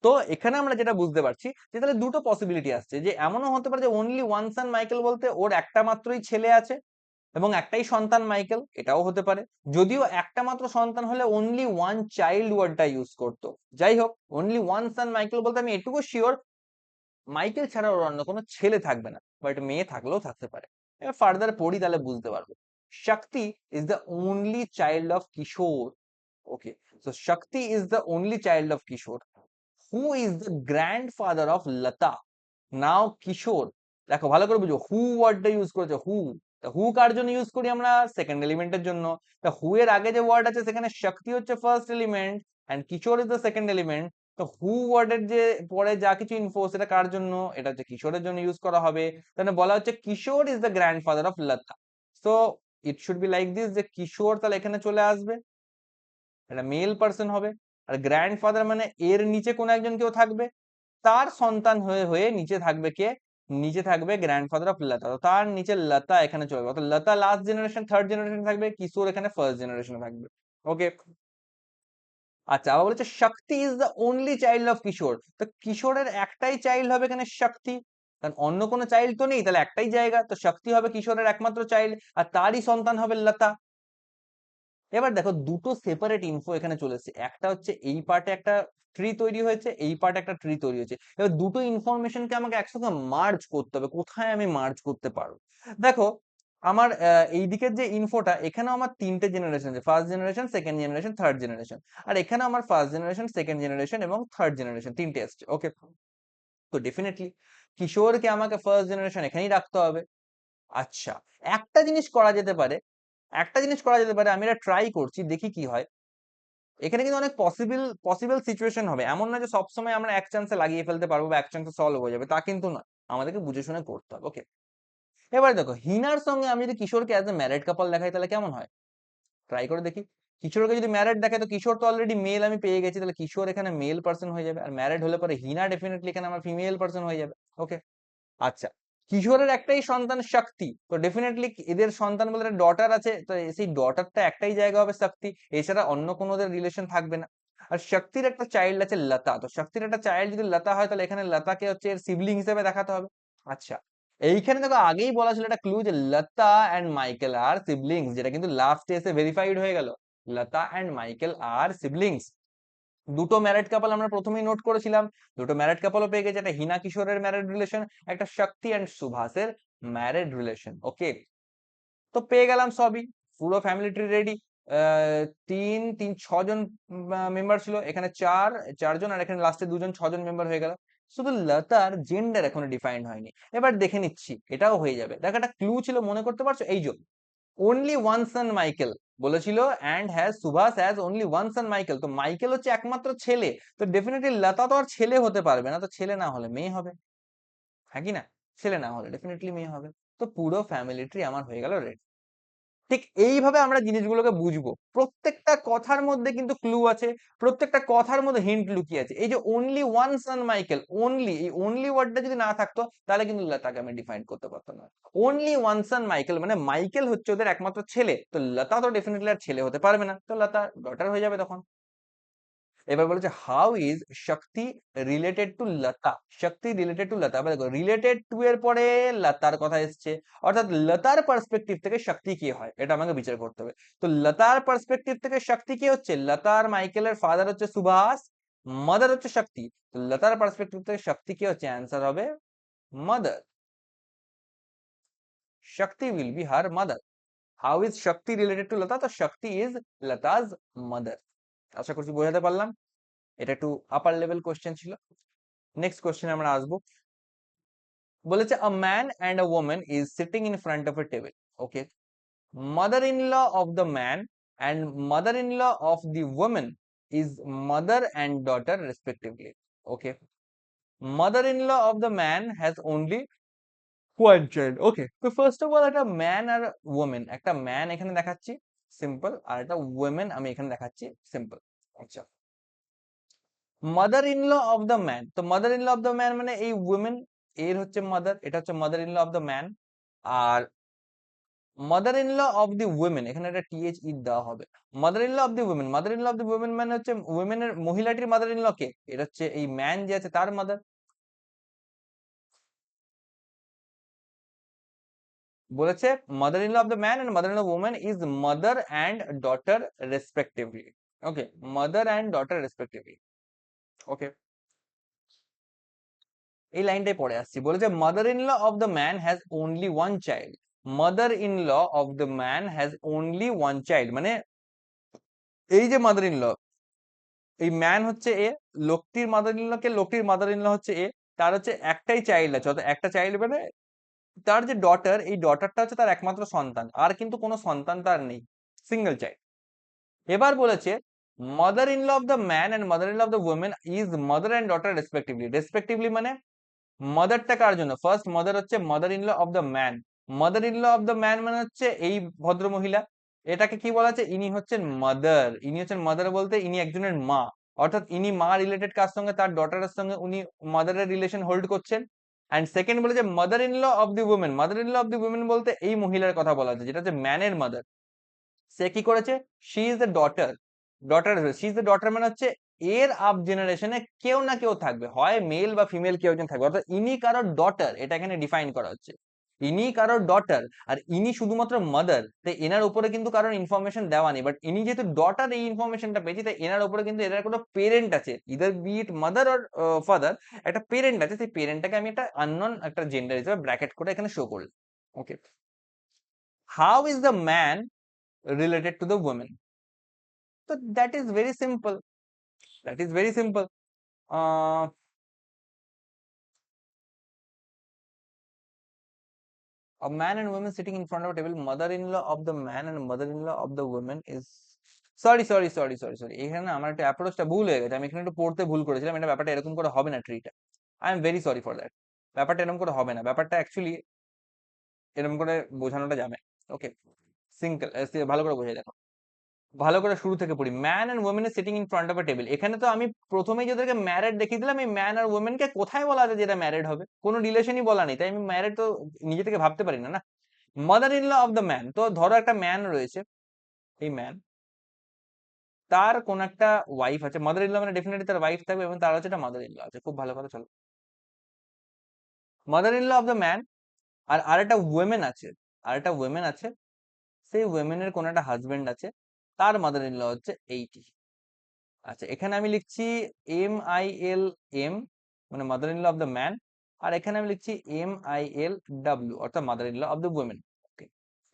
Speaker 1: তো এখানে আমরা যেটা বুঝতে পারছি যে তাহলে দুটো পসিবিলিটি আসছে, যে এমনও হতে পারে যে অনলি ওয়ান সান মাইকেল বলতে ওর একটা মাত্রই ছেলে আছে এবং একটাই সন্তান মাইকেল, এটাও হতে পারে। যদিও একটা মাত্র সন্তান হলে অনলি ওয়ান চাইল্ড ওয়ার্ডটা ইউজ করতো। যাই হোক, অনলি ওয়ান সান মাইকেল বলতে আমি এটুকু শিওর মাইকেল ছাড়া ওর অন্য কোনো ছেলে থাকবে না, বাট মেয়ে থাকলেও থাকতে পারে। এবার ফার্দার পড়ি তাহলে বুঝতে পারবো। Shakti is the only child of Kishore. Okay, so Shakti is the only child of Kishore. Who is the grandfather of Lata? Now Kishore, দেখো ভালো করে বুঝো, হু ওয়ার্ডটা ইউজ করেছে, হু। হু কার জন্য ইউজ করি আমরা, সেকেন্ড এলিমেন্টের জন্য। তা হু এর আগে যে ওয়ার্ড আছে সেখানে শক্তি হচ্ছে first element and Kishore is the second element. তো হু ওয়ার্ডের যে পরে যা কিছু ইনফো সেটা কার জন্য, এটা হচ্ছে কিশোরের জন্য ইউজ করা হবে। তাহলে বলা হচ্ছে Kishore is the grandfather of Lata. So it should be like this, যে কিশোর তাহলে এখানে চলে আসবে, এটা মেল পার্সন হবে। আর গ্র্যান্ডফাদার মানে এর নিচে কোন একজন কেউ থাকবে, তার সন্তান হয়ে হয়ে নিচে থাকবে কে, নিচে থাকবে গ্র্যান্ডফাদার অফ লতা, তো তার নিচে লতা এখানে চলবে, অর্থাৎ লতা লাস্ট জেনারেশন, থার্ড জেনারেশন থাকবে, কিশোর এখানে ফার্স্ট জেনারেশন থাকবে। ওকে, আচ্ছা, আবার বলেছে Shakti is the only child of Kishore. তো কিশোরের একটাই চাইল্ড হবে এখানে শক্তি, কারণ অন্য কোনো চাইল্ড তো নেই, তাহলে একটাই জায়গা, তো শক্তি হবে কিশোরের একমাত্র চাইল্ড, আর তারই সন্তান হবে লতা। এবার দেখো দুটো সেপারেট ইনফো এখানে চলে এসেছে, একটা হচ্ছে এই পার্টে একটা ট্রি তৈরি হয়েছে, এই পার্টে একটা ট্রি তৈরি হয়েছে। এবার দুটো ইনফরমেশনকে আমাকে একসাথে মার্জ করতে হবে। কোথায় আমি মার্জ করতে পারবো? দেখো আমার এই দিকের যে ইনফোটা, এখানে আমার তিনটে জেনারেশন আছে, first generation, second generation, third generation. আর এখানে আমার ফার্স্ট জেনারেশন, সেকেন্ড জেনারেশন এবং থার্ড জেনারেশন তিনটে আসছে। ওকে, তো ডেফিনেটলি কিশোরকে আমাকে ফার্স্ট জেনারেশন এখানেই রাখতে হবে। আচ্ছা, একটা জিনিস করা যেতে পারে, আমি এটা ট্রাই করছি, দেখি কি হয়। এখানে কিন্তু অনেক পসিবল সিচুয়েশন হবে, এমন না যে সবসময় আমরা এক চান্সে লাগিয়ে ফেলতে পারবো বা এক চান্সে সলভ হয়ে যাবে, তা কিন্তু নয়। আমাদেরকে বুঝে শুনে করতে হবে। ওকে, এবার দেখো হিনার সঙ্গে আমি যদি কিশোরকে অ্যাজ এ ম্যারিড কাপল দেখাই তাহলে কেমন হয়, ট্রাই করে দেখি। কিশোরকে যদি ম্যারিড দেখে, তো কিশোর তো অলরেডি মেল আমি পেয়ে গেছি, তাহলে কিশোর এখানে মেল পার্সন হয়ে যাবে, আর ম্যারিড হলে পরে হিনা ডেফিনেটলি এখানে আমার ফিমেল পার্সন হয়ে যাবে। ওকে, আচ্ছা, কিশোরের একটাই সন্তান শক্তি, তো ডেফিনেটলি এদের সন্তান বলতে ডটার আছে, তো সেই ডটারটা একটাই জায়গা হবে শক্তি, এছাড়া অন্য কোনো রিলেশন থাকবে না। আর শক্তির একটা চাইল্ড আছে লতা, তো শক্তির একটা চাইল্ড যদি লতা হয়, তাহলে এখানে লতাকে হচ্ছে এর সিবলিং হিসেবে দেখাতে হবে। আচ্ছা, এইখানে দেখো আগেই বলা ছিল একটা ক্লু যে লতা অ্যান্ড মাইকেল আর সিবলিংস, যেটা কিন্তু লাস্টে এসে ভেরিফাইড হয়ে গেল। লতা অ্যান্ড মাইকেল আর সিবলিংস। দুটো ম্যারেড কাপল আমরা প্রথমেই নোট করেছিলাম, দুটো ম্যারেড কাপলও পেয়ে গেছে, একটা হিনা কিশোরের ম্যারেড রিলেশন, একটা শক্তি অ্যান্ড সুভাষের ম্যারেড রিলেশন। ওকে, তো পেয়ে গেলাম সবই, পুরো ফ্যামিলি ট্রি রেডি। তিন তিন ছজন মেম্বার ছিল, এখানে চারজন, আর এখানে লাস্টে দুজন, ছজন মেম্বার হয়ে গেল। শুধু লতার জেন্ডার এখনো ডিফাইন্ড হয়নি, এবার দেখে নিচ্ছি, এটাও হয়ে যাবে। দেখো একটা ক্লু ছিল, মনে করতে পারছো? এই যে অনলি ওয়ান সান মাইকেল বলেছিল, and has Subhash has only one son Michael, তো মাইকেল হচ্ছে একমাত্র ছেলে, তো ডেফিনেটলি লতা তো আর ছেলে হতে পারবে না, তো ছেলে না হলে মেয়ে হবে, হ্যাঁ কি না? ছেলে না হলে ডেফিনেটলি মেয়ে হবে। তো পুরো ফ্যামিলি ট্রি আমার হয়ে গেল রেডি। ঠিক এইভাবে আমরা জিনিসগুলোকে বুঝবো, প্রত্যেকটা কথার মধ্যে কিন্তু ক্লু আছে, প্রত্যেকটা কথার মধ্যে হিন্ট লুকিয়ে আছে। এই যে only one son Michael, only, এই অনলি ওয়ার্ডটা যদি না থাকতো তাহলে কিন্তু লতাকে আমি ডিফাইন করতে পারতাম না। অনলি ওয়ান সান মাইকেল মানে মাইকেল হচ্ছে ওদের একমাত্র ছেলে, তো লতা তো ডেফিনেটলি আর ছেলে হতে পারবে না, তো লতা ডটার হয়ে যাবে তখন। এবার বলেছে how is Shakti related to Lata, Shakti related to Lata. এবার দেখো রিলেটেড টু এর পরে লতার কথা এসছে, অর্থাৎ লতার পার্সপেক্টিভ থেকে শক্তি কি হয় এটা আমাকে বিচার করতে হবে। তো লতার পার্সপেক্টিভ থেকে শক্তি কি হচ্ছে, লতার মাইকেলের ফাদার হচ্ছে সুভাষ, মাদার হচ্ছে শক্তি, তো লতার পার্সপেক্টিভ থেকে শক্তি কি হচ্ছে, অ্যান্সার হবে mother. Shakti will be her mother. How is Shakti related to Lata, তো শক্তি ইজ লতাজ মাদার। আশা করছি বোঝাতে পারলাম, এটা একটু আপার লেভেল কোশ্চেন ছিল। নেক্সট কোশ্চেন আমরা আসবো। বলেছে a man and a woman is sitting in front of a table. Okay, mother in law of the man and mother in law of the woman is mother and daughter respectively. Okay, mother in law of the man has only one child. Okay, তো first of all একটা man আর women, একটা man এখানে দেখাচ্ছি simple, আর একটা women আমি এখানে দেখাচ্ছি সিম্পল। আচ্ছা, mother in law of the man, তো mother in law of the man মানে এই উইমেন, এর হচ্ছে মাদার, এটা হচ্ছে mother in law of the man. আর mother in law of the women, এখানে একটা টিএইচ ই দেওয়া হবে। Mother in law of the women, mother in law of the women মানে হচ্ছে উইমেনের, মহিলাটির মাদার ইন ল কে, এটা হচ্ছে এই ম্যান যে আছে তার মাদার। বলেছে mother in law of the man and mother in law of women is mother and daughter respectively. Okay, mother and daughter respectively. Okay, এই লাইনটাই পড়ে আসছি। বলেছে mother in law of the man has only one child, mother in law of the man has only one child, মানে এই যে mother in ল, এই man হচ্ছে এ, লোকটির মাদার ইন ল কে, লোকটির মাদার ইন ল হচ্ছে এ, তার হচ্ছে একটাই চাইল্ড আছে, অর্থাৎ একটা চাইল্ড মানে তার যে ডটার, এই ডটারটা হচ্ছে তার একমাত্র সন্তান, আর কিন্তু কোনো সন্তান তার নেই, সিঙ্গেল চাইল্ড। এবার বলেছে mother in law of the man and mother in law of the women is mother and daughter respectively. Respectively মানে মাদারটা কার জন্য, ফার্স্ট মাদার হচ্ছে mother in law of the man, mother in law of the man মানে হচ্ছে এই ভদ্র মহিলা, এটাকে কি বলা আছে, ইনি হচ্ছেন মাদার, ইনি হচ্ছেন মাদার বলতে ইনি একজনের মা, অর্থাৎ ইনি মা রিলেটেড কার সঙ্গে, তার ডটারের সঙ্গে উনি মাদারের রিলেশন হোল্ড করছেন। অ্যান্ড সেকেন্ড বলে যে mother in law of the women, mother in law of the women বলতে এই মহিলার কথা বলা আছে, যেটা হচ্ছে ম্যানের মাদার। সে কি করেছে, she is the daughter, daughter, she is the daughter মানে হচ্ছে এর আপ জেনারেশনে কেউ না কেউ থাকবে, হয় মেল বা ফিমেল কেউ একজন থাকবে, অর্থাৎ ইনি কারোর ডটার, এটা এখানে ডিফাইন করা হচ্ছে। ইনি কারোর ডটার, আর ইনি শুধুমাত্র মাদার, তাই এনার উপরে কিন্তু কারোর ইনফরমেশন দেওয়া নেই। বাট ইনি যেহেতু ডটার, এই ইনফরমেশনটা পেয়েছি, তাই এনার উপরে কিন্তু এর কোনো পেরেন্ট আছে, either be it mother or father, একটা পেরেন্ট আছে। সেই পেরেন্টটাকে আমি একটা আননোন একটা জেন্ডার হিসেবে ব্র্যাকেট করে এখানে শো করলাম। Okay, how is the man related to the woman? তো that is very simple, that is very simple. A man and woman sitting in front of a table, mother-in-law of the man and mother-in-law of the woman is, sorry, এখানে না আমার একটা অ্যাপ্রোচটা ভুল হয়ে গেছে, আমি এখানে একটু পড়তে ভুল করেছিলাম। এটা ব্যাপারটা এরকম করে হবে না, ট্রিটা। I am very sorry for that. ব্যাপারটা এরকম করে হবে না, ব্যাপারটা অ্যাকচুয়ালি এরকম করে বোঝানোটা যাবে। ওকে, সিঙ্গেল, ভালো করে বোঝাই দেখো, ভালো করে শুরু থেকে পড়ি। Man and women sitting in front of a table, এখানে তো আমি প্রথমেই যাদেরকে ম্যারিড দেখিয়ে দিলাম, এই ম্যান আর ওমেনকে কোথায় বলা আছে যেটা ম্যারিড হবে? কোনো রিলেশনই বলা নেই, তাই আমি ম্যারিড তো নিজে থেকে ভাবতে পারি না, না। Mother in law of the man, তো ধরো একটা ম্যান রয়েছে, এই ম্যান, তার কোন একটা ওয়াইফ আছে। মাদার ইন ল মানে ডেফিনেটলি তার ওয়াইফ থাকবে, এবং তার হচ্ছে একটা মাদার ইন ল আছে। খুব ভালো কথা, চলো। Mother in law of the man, আর আরেকটা ওয়েমেন আছে, আরেকটা ওয়েমেন আছে, সেই ওয়েমেনের কোন একটা হাজবেন্ড আছে, তার মাদার ইন ল হচ্ছে এইটি। আচ্ছা, এখানে আমি লিখছি MILM, মানে mother in law of the man, আর এখানে আমি লিখছি MILW, অর্থাৎ mother in law of the woman. Okay,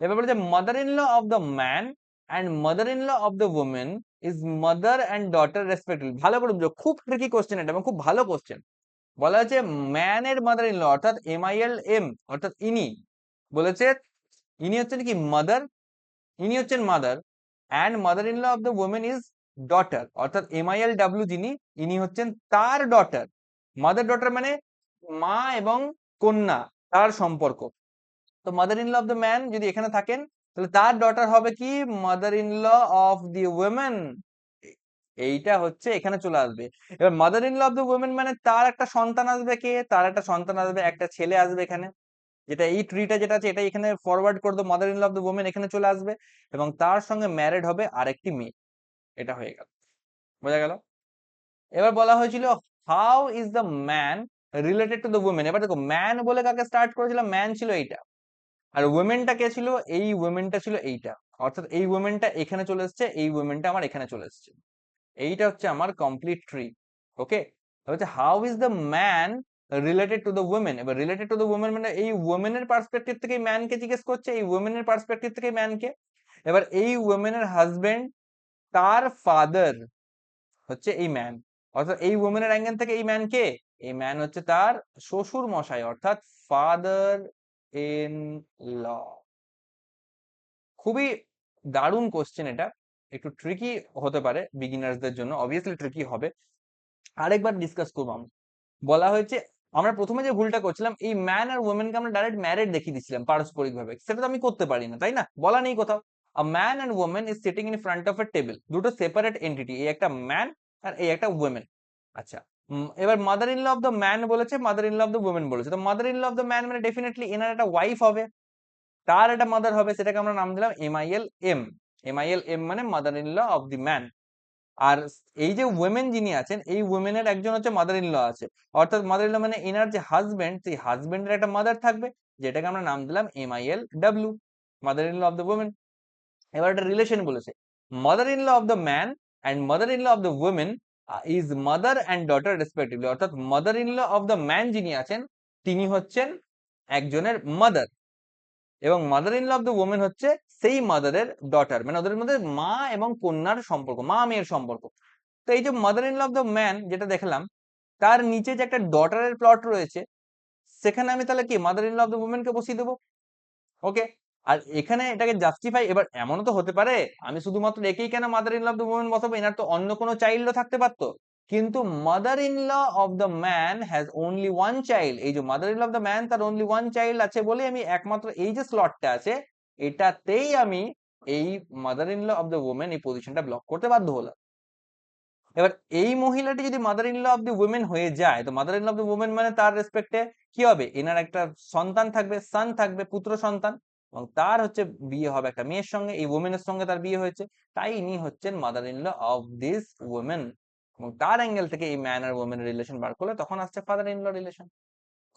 Speaker 1: এবার বলছে mother in law of the man and mother in law of the women is mother and daughter respectively. ভালো করে বুঝো, খুব ট্রিকি কোশ্চেন এটা, এবং খুব ভালো কোশ্চেন। বলা হচ্ছে ম্যানের মাদার ইন ল, অর্থাৎ MILM, অর্থাৎ ইনি বলেছে, ইনি হচ্ছেন কি মাদার, ইনি হচ্ছেন mother, and mother in law of the women is daughter, অর্থাৎ MILW যিনি, ইনি হচ্ছেন তার ডটার। মাদার ডটার মানে মা এবং কন্যা, তার সম্পর্ক। তো mother in law of the man যদি এখানে থাকেন, তাহলে তার ডটার হবে কি mother in law of the women, এইটা হচ্ছে এখানে চলে আসবে। এবার mother in law of the women মানে তার একটা সন্তান আসবে, কে? তার একটা সন্তান আসবে, একটা ছেলে আসবে এখানে, যেটা এই ট্রিটা যেটা আছে এটা এখানে ফরওয়ার্ড করে দো, mother in law of the women এখানে চলে আসবে, এবং তার সঙ্গে ম্যারিড হবে আরেকটি মেয়ে। এটা হয়ে গেল, বোঝা গেল? এবার বলা হয়েছিল how is the man related to the woman. এবার দেখো, ম্যান বলে কাকে স্টার্ট করেছিলাম? ম্যান ছিল এইটা, আর ওমেনটা কে ছিল? এই ওমেনটা ছিল এইটা, অর্থাৎ এই ওমেনটা এখানে চলে এসছে, এই ওমেনটা আমার এখানে চলে এসছে। এইটা হচ্ছে আমার কমপ্লিট ট্রি। ওকে, হচ্ছে how is the man related to the woman. এবার রিলেটেড টু দ্য ওমেন মানে এই ওমেনের পার্সপেক্টিভ থেকে ম্যানকে জিজ্ঞেস করছে, এই ওমেনের পার্সপেক্টিভ থেকে ম্যানকে। এবার এই ওমেনের হাজবেন্ড, তার ফাদার হচ্ছে এই ম্যান, অর্থাৎ এই ওমেনের অ্যাঙ্গেল থেকে এই ম্যান কে? এই ম্যান হচ্ছে তার শ্বশুর মশাই, অর্থাৎ ফাদার ইন ল। খুবই দারুণ কোশ্চেন এটা, একটু ট্রিকি হতে পারে বিগিনার্সদের জন্য, অবভিয়াসলি ট্রিকি হবে। আরেকবার ডিসকাস করবো আমরা। বলা হয়েছে, আমরা প্রথমে যে ভুলটা করছিলাম, এই ম্যান আর ওমেনকে আমরা ডাইরেক্ট ম্যারিড দেখিয়ে দিচ্ছিলাম পারস্পরিক ভাবে, সেটা তো আমি করতে পারি না, তাই না? বলা নেই কোথাও। A man and woman is sitting in front of a table, দুটো সেপারেট এন্টিটি, এই একটা ম্যান আর এই একটা ওমেন। আচ্ছা, এবার mother in law of the man বলেছে, mother in law of the woman বলেছে, তো mother in law of the man মানে ডেফিনেটলি এনার একটা ওয়াইফ হবে, তার একটা মাদার হবে, সেটাকে আমরা নাম দিলাম MILM। MILM মানে mother in law of the man. আর এই যে ওমেন যিনি আছেন, এই ওমেনের একজন হচ্ছে মাদার ইন ল আছে, অর্থাৎ মাদার ইন ল মানে এনার যে হাজবেন্ড, সেই হাজবেন্ডের একটা মাদার থাকবে, যেটাকে আমরা নাম দিলাম MILW, mother in law of the woman. এবার একটা রিলেশন বলেছে, mother in law of the man and mother in law of the women is mother and daughter respectively, অর্থাৎ mother in law of the man যিনি আছেন, তিনি হচ্ছেন একজনের mother, এবং mother in law of the woman হচ্ছে সেই মাদারের daughter, মানে ওদের মধ্যে মা এবং কন্যার সম্পর্ক, মা মেয়ের সম্পর্ক। তো এই যে mother in law of the man যেটা দেখলাম, তার নিচে যে একটা ডটারের প্লট রয়েছে, সেখানে আমি তাহলে কি mother in law of the woman কে বসিয়ে দেবো। ওকে, আর এখানে এটাকে জাস্টিফাই, এবার এমনও তো হতে পারে আমি শুধুমাত্র একেই কেন mother in law of the women বসাবো, এনার তো অন্য কোনো চাইল্ডও থাকতে পারতো, কিন্তু mother in law of the man has only one child, এই যে mother in law of the man তার অনলি ওয়ান চাইল্ড আছে বলে আমি একমাত্র এই যে স্লটটা আছে, এটাতেই আমি এই mother in law of the women এই পজিশনটা ব্লক করতে বাধ্য হলাম। এবার এই মহিলাটি যদি mother in law of the women হয়ে যায়, তো mother in law of the women মানে তার রেসপেক্টে কি হবে? এনার একটা সন্তান থাকবে, সান থাকবে, পুত্র সন্তান, এবং তার হচ্ছে বিয়ে হবে একটা মেয়ের সঙ্গে, এই ওমেনের সঙ্গে তার বিয়ে হয়েছে, তাই ইনি হচ্ছেন mother in law of this women. এবং তার অ্যাঙ্গেল থেকে এই ম্যান আর ওমেন রিলেশন বার করলে তখন আসছে ফাদার ইন ল রিলেশন।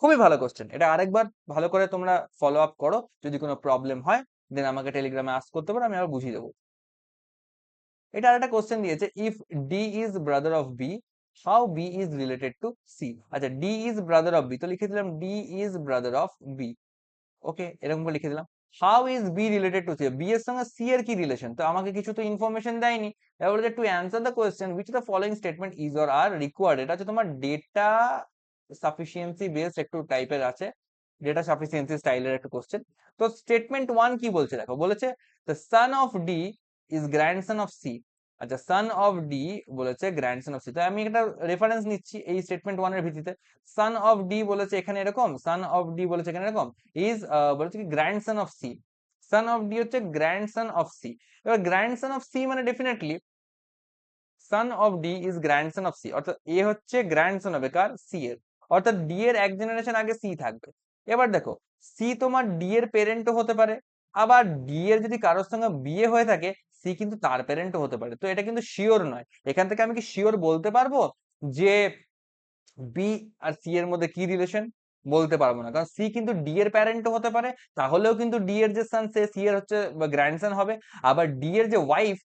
Speaker 1: খুবই ভালো কোশ্চেন, এটা আরেকবার ভালো করে তোমরা ফলো আপ করো, যদি কোনো প্রবলেম হয় দেন আমাকে টেলিগ্রামে আস্ক করতে পারো, আমি আবার বুঝিয়ে দেবো। এটা আরেকটা কোশ্চেন দিয়েছে, if D is brother of B, how B is related to C. আচ্ছা, D is brother of B, তো লিখে দিলাম D is brother of B. Okay, এরকম করে লিখে দিলাম। How is B related to C, B এর সঙ্গে সি এর কি রিলেশন, তো আমাকে কিছু তো ইনফরমেশন দেয়নি। এবার বলেছে to answer the question which the following statement is or are required, এটা হচ্ছে তোমার ডেটা সাফিসিয়েন্সি বেসড একটু টাইপের আছে, ডেটা সাফিসিয়েন্সি স্টাইলের একটা কোশ্চেন। তো স্টেটমেন্ট ওয়ান কি বলছে দেখো, বলেছে the son of D is grandson of C. আচ্ছা, সান অফ ডি বলেছে গ্র্যান্ডসন অফ সি, তো আমি একটা রেফারেন্স নিচ্ছি এই স্টেটমেন্ট ওয়ান এর ভিত্তিতে। সান অফ ডি বলেছে এখানে এরকম, সান অফ ডি বলেছে এখানে এরকম, ইজ বলেছে কি grandson of C, son of D হচ্ছে গ্র্যান্ডসন অফ সি। এবার গ্র্যান্ডসন অফ সি মানে definitely son of D is grandson of C, অর্থাৎ এ হচ্ছে গ্র্যান্ডসন হবে কার, সি এর, অর্থাৎ ডি এর এক জেনারেশন আগে সি থাকবে। এবার দেখো, সি তোমার ডি এর পেরেন্টও হতে পারে, আবার ডি এর যদি কারোর সঙ্গে বিয়ে হয়ে থাকে সি কিন্তু তার পেরেন্টও হতে পারে, তো এটা কিন্তু শিওর নয়। এখান থেকে আমি কি শিওর বলতে পারবো যে বি আর সি এর মধ্যে কি রিলেশন, বলতে পারবো না, কারণ সি কিন্তু ডি এর প্যারেন্টও হতে পারে, তাহলেও কিন্তু ডি এর যে সান সে সি এর হচ্ছে গ্র্যান্ডসন হবে, আবার ডি এর যে ওয়াইফ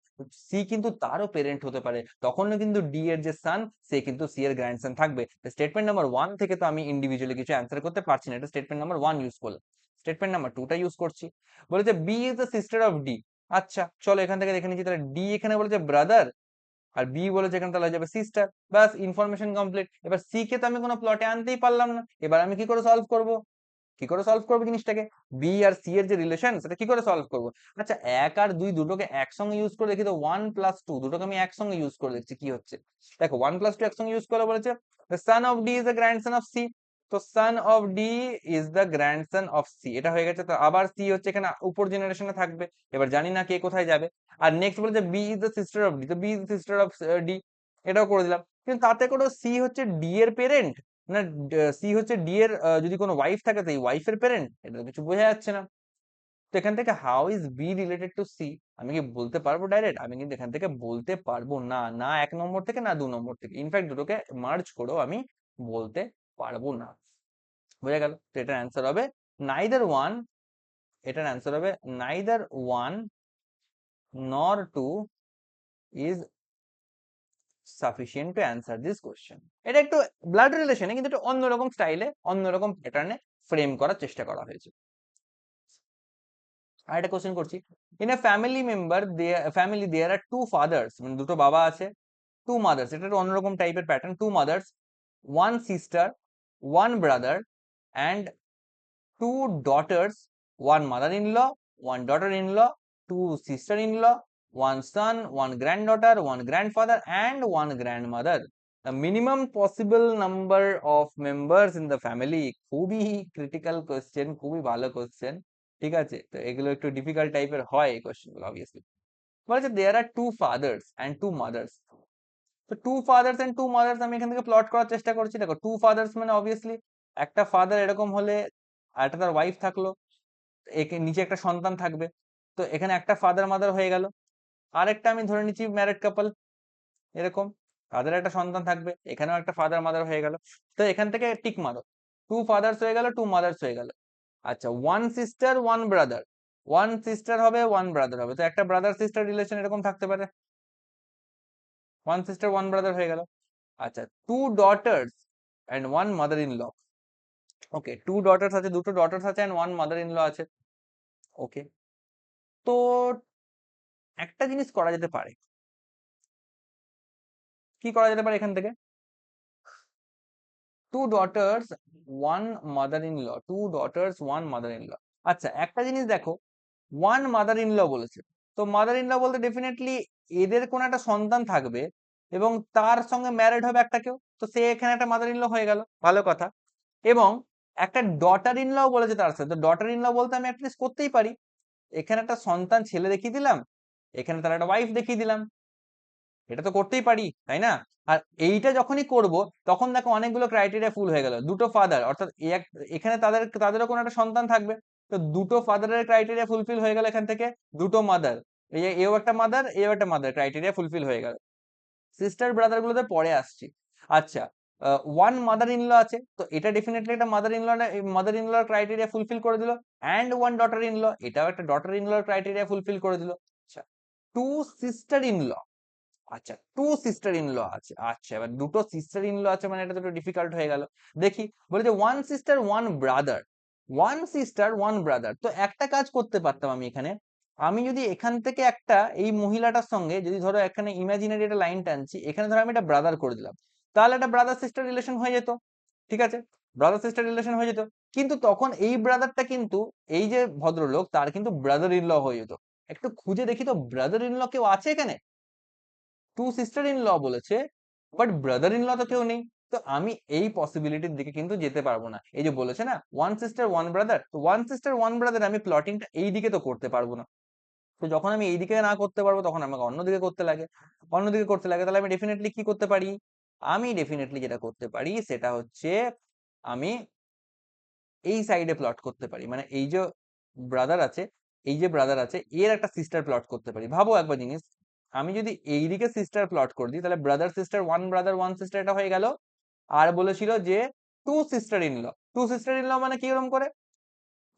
Speaker 1: সি কিন্তু তারও পেরেন্ট হতে পারে, তখনও কিন্তু ডি এর যে সান সে কিন্তু সি এর গ্র্যান্ডসন থাকবে। স্টেটমেন্ট নাম্বার ওয়ান থেকে তো আমি ইন্ডিভিজুয়ালি কিছু অ্যান্সার করতে পারছি না, এটা স্টেটমেন্ট নাম্বার ওয়ান ইউজ করলাম। স্টেটমেন্ট নাম্বার টুটা ইউজ করছি, বলেছে B is the sister of D. আচ্ছা চলো এখান থেকে দেখে নিচ্ছি, তাহলে ডি এখানে বলেছে ব্রাদার, আর বি বলেছে এখানে তাহলে হয়ে যাবে সিস্টার, বাস ইনফরমেশন কমপ্লিট। এবার সি কে তো আমি কোনো প্লটে আনতেই পারলাম না, এবার আমি কি করে সলভ করব, কি করে সলভ করবো জিনিসটাকে, বি আর সি এর যে রিলেশন সেটা কি করে সলভ করবো। আচ্ছা, এক আর দুই দুটোকে একসঙ্গে ইউজ করে দেখি তো, ওয়ান প্লাস টু দুটোকে আমি একসঙ্গে ইউজ করে দেখছি কি হচ্ছে। দেখো ওয়ান প্লাস টু একসঙ্গে ইউজ করে বলেছে son of D is the grandson of C, তো son of D is the grandson of C, এটা হয়ে গেছে। তো আবার সি হচ্ছে এখানে উপর জেনারেশনে থাকবে, এবার জানি না কে কোথায় যাবে। আর নেক্সট বলেছে B is the sister of D, তো B is the sister of D, এটাও করে দিলাম। কিন্তু তাতে করে সি হচ্ছে ডি এর পেরেন্ট না, সি হচ্ছে ডি এর যদি কোনো ওয়াইফ থাকে তো এই ওয়াইফের পেরেন্ট, এটা তো কিছু বোঝা যাচ্ছে না। তো এখান থেকে how is B related to C, আমি কি বলতে পারবো ডাইরেক্ট, আমি কিন্তু এখান থেকে বলতে পারবো না, না এক নম্বর থেকে না দু নম্বর থেকে, ইনফ্যাক্ট দুটোকে মার্জ করেও আমি বলতে পারবো না। বোঝা গেল, তো এটার অ্যান্সার হবে নাইদার ওয়ান, এটার অ্যান্সার হবে neither one nor two is sufficient to answer this question. এটা একটু ব্লাড রিলেশনে কিন্তু একটু অন্যরকম স্টাইলে অন্যরকম প্যাটার্নে ফ্রেম করার চেষ্টা করা হয়েছে। আরেকটা কোশ্চেন করছি, in a family there are two fathers, মানে দুটো বাবা আছে, টু মাদার্স, এটা একটা অন্যরকম টাইপের pattern, two mothers, one sister, one brother and two daughters, one mother in law, one daughter in law, two sister in law, one son, one grand daughter, one grandfather and one grandmother, the minimum possible number of members in the family। খুবই critical question, খুবই ভালো question, ঠিক আছে। তো এগুলো একটু difficult টাইপের হয় এই কোশ্চেন গুলো অবভিয়াসলি। বলেছে there are two fathers and two mothers, তো two fathers and two mothers আমি এখান থেকে প্লট করার চেষ্টা করছি। দেখো টু ফাদার্স মানে অবভিয়াসলি একটা ফাদার এরকম হলে আর একটা তার ওয়াইফ থাকলো, একে নিচে একটা সন্তান থাকবে, তো এখানে একটা ফাদার মাদার হয়ে গেল। আরেকটা আমি ধরে নিচ্ছি ম্যারেড কাপল, এরকম তাদের একটা সন্তান থাকবে, এখানেও একটা ফাদার মাদার হয়ে গেল, তো এখান থেকে টিক মারো, টু ফাদার্স হয়ে গেল, টু মাদার্স হয়ে গেল। আচ্ছা, one sister one brother, one sister হবে ওয়ান ব্রাদার হবে, তো একটা ব্রাদার সিস্টার রিলেশন এরকম থাকতে পারে, ওয়ান সিস্টার ওয়ান ব্রাদার হয়ে গেল। আচ্ছা, two daughters and one mother in law, okay two daughters আছে, দুটো ডটার্স আছে and one mother in law আছে, ওকে। তো একটা জিনিস করা যেতে পারে, কি করা যেতে পারে এখান থেকে, two daughters one mother in law, two daughters one mother in law. আচ্ছা একটা জিনিস দেখো, ওয়ান মাদার ইন ল বলেছে, তো মাদার ইন ল বলতে ডেফিনেটলি এদের কোন একটা সন্তান থাকবে এবং তার সঙ্গে ম্যারিড হবে একটা কেউ, তো সে এখানে একটা মাদার ইন ল হয়ে গেল, ভালো কথা। এবং একটা ডটার ইন ল বলেছে তার সাথে, তো ডটার ইন ল বলতে আমি অ্যাটলিস্ট করতেই পারি, এখানে একটা সন্তান ছেলে দেখিয়ে দিলাম, এখানে তার একটা ওয়াইফ দেখিয়ে দিলাম, এটা তো করতেই পারি তাই না। আর এইটা যখনই করব তখন দেখো অনেকগুলো ক্রাইটেরিয়া ফুল হয়ে গেল, দুটো ফাদার অর্থাৎ এখানে তাদেরও কোনো একটা সন্তান থাকবে, তো দুটো ফাদারের ক্রাইটেরিয়া ফুলফিল হয়ে গেল, এখান থেকে দুটো মাদার, এও একটা মাদার এও একটা মাদার, ক্রাইটেরিয়া ফুলফিল হয়ে গেল। সিস্টার ব্রাদার গুলোতে পরে আসছি। আচ্ছা, ওয়ান মাদার ইন ল আছে, তো এটা ডেফিনেটলি একটা মাদার ইন লর ক্রাইটেরিয়া ফুলফিল করে দিল। And one daughter in law, এটাও একটা ডটার ইন লর ক্রাইটেরিয়া ফুলফিল করে দিল। আচ্ছা, টু সিস্টার ইন ল, আচ্ছা টু সিস্টার ইন ল আছে, আচ্ছা এবার দুটো সিস্টার ইন ল আছে, মানে এটা তো একটু ডিফিকাল্ট হয়ে গেল। দেখি বলেছে one sister one brother, one sister one brother, তো একটা কাজ করতে পারতাম আমি এখানে, আমি যদি এখান থেকে একটা এই মহিলাটার সঙ্গে যদি ধরো এখানে ইমাজিনারি একটা লাইন টানছি, এখানে ধরো আমি এটা ব্রাদার করে দিলাম, তাহলে একটা ব্রাদার সিস্টার রিলেশন হয়ে যেত। ঠিক আছে, ব্রাদার সিস্টার রিলেশন হয়ে যেত, কিন্তু তখন এই ব্রাদারটা কিন্তু এই যে ভদ্রলোক তার কিন্তু ব্রাদার ইন ল হয়ে যেত। একটু খুঁজে দেখি তো ব্রাদার ইন ল কেউ আছে এখানে, টু সিস্টার ইন ল বলেছে, বাট ব্রাদার ইন ল তো কেউ নেই। তো আমি এই পসিবিলিটির দিকে কিন্তু যেতে পারবো না। এই যে বলেছে না ওয়ান সিস্টার ওয়ান ব্রাদার, তো ওয়ান সিস্টার ওয়ান ব্রাদার আমি প্লটিংটা এই দিকে তো করতে পারবো না। তো যখন আমি এই দিকে না করতে পারবো তখন আমাকে অন্যদিকে করতে লাগে, অন্যদিকে করতে লাগে, তাহলে আমি ডেফিনেটলি কি করতে পারি, আমি ডেফিনেটলি যেটা করতে পারি সেটা হচ্ছে আমি এই সাইডে প্লট করতে পারি, মানে এই যে ব্রাদার আছে, এই যে ব্রাদার আছে এর একটা সিস্টার প্লট করতে পারি। ভাবো একবার জিনিস, আমি যদি এইদিকে সিস্টার প্লট করে দিই তাহলে ব্রাদার ওয়ান সিস্টার এটা হয়ে গেল। আর বলেছিল যে two sister in law, two sister in law মানে কি রকম করে,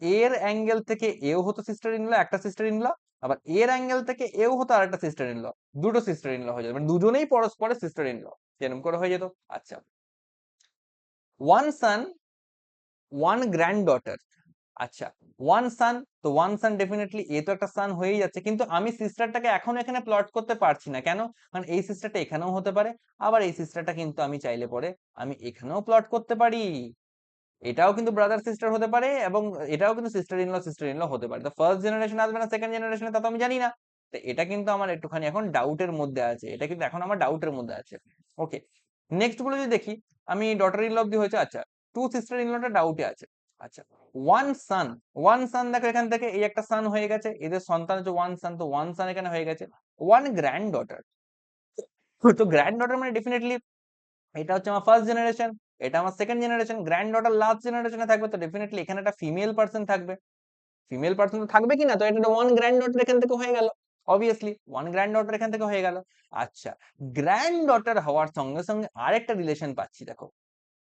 Speaker 1: এর অ্যাঙ্গেল থেকে এও হতো সিস্টার ইন ল, একটা সিস্টার ইন ল, আবার এর অ্যাঙ্গেল থেকে এও হতো আর একটা সিস্টার ইন ল, দুটো সিস্টার ইন ল হয়ে যেত, মানে দুজনেই পরস্পরের সিস্টার ইন ল, এরকম করে হয়ে যেত। আচ্ছা, one son one grand daughter, আচ্ছা ওয়ান সান, তো ওয়ান সান ডেফিনেটলি এ তো একটা সান হয়েই যাচ্ছে, কিন্তু আমি সিস্টারটাকে এখনো এখানে প্লট করতে পারছি না, কেন, কারণ এই সিস্টারটা এখানেও হতে পারে, আবার এই সিস্টারটা কিন্তু আমি চাইলে পরে আমি এখানেও প্লট করতে পারি, এটাও কিন্তু ব্রাদার সিস্টার হতে পারে এবং এটাও কিন্তু সিস্টার ইন ল হতে পারে। তো ফার্স্ট জেনারেশন আসবে না সেকেন্ড জেনারেশনে তা তো আমি জানি না, তো এটা কিন্তু আমার একটুখানি এখন ডাউটের মধ্যে আছে, এটা কিন্তু এখন আমার ডাউটের মধ্যে আছে। ওকে, নেক্সট গুলো যদি দেখি, আমি ডটার ইন ল অব্দি হয়েছে, আচ্ছা টু সিস্টার ইন লটা ডাউটে আছে। আচ্ছা, ওয়ান সান, ওয়ান সান দেখো এখান থেকে এই একটা সান হয়ে গেছে, এদের সন্তান হচ্ছে ওয়ান সান, তো ওয়ান সান এখানে হয়ে গেছে। ওয়ান গ্র্যান্ড ডটার, তো গ্র্যান্ড ডটার মানে ডেফিনেটলি এটা হচ্ছে আমার ফার্স্ট জেনারেশন, এটা আমার second generation, grand daughter last জেনারেশনে থাকবে, তো ডেফিনেটলি এখানে একটা ফিমেল পার্সন থাকবে, ফিমেল পার্সন তো থাকবে কিনা, তো এটা ওয়ান গ্র্যান্ড ডটার এখান থেকে হয়ে গেল, অবভিয়াসলি ওয়ান গ্র্যান্ড ডটার এখান থেকে হয়ে গেল। আচ্ছা, গ্র্যান্ড ডটার হওয়ার সঙ্গে সঙ্গে আরেকটা রিলেশন পাচ্ছি, দেখো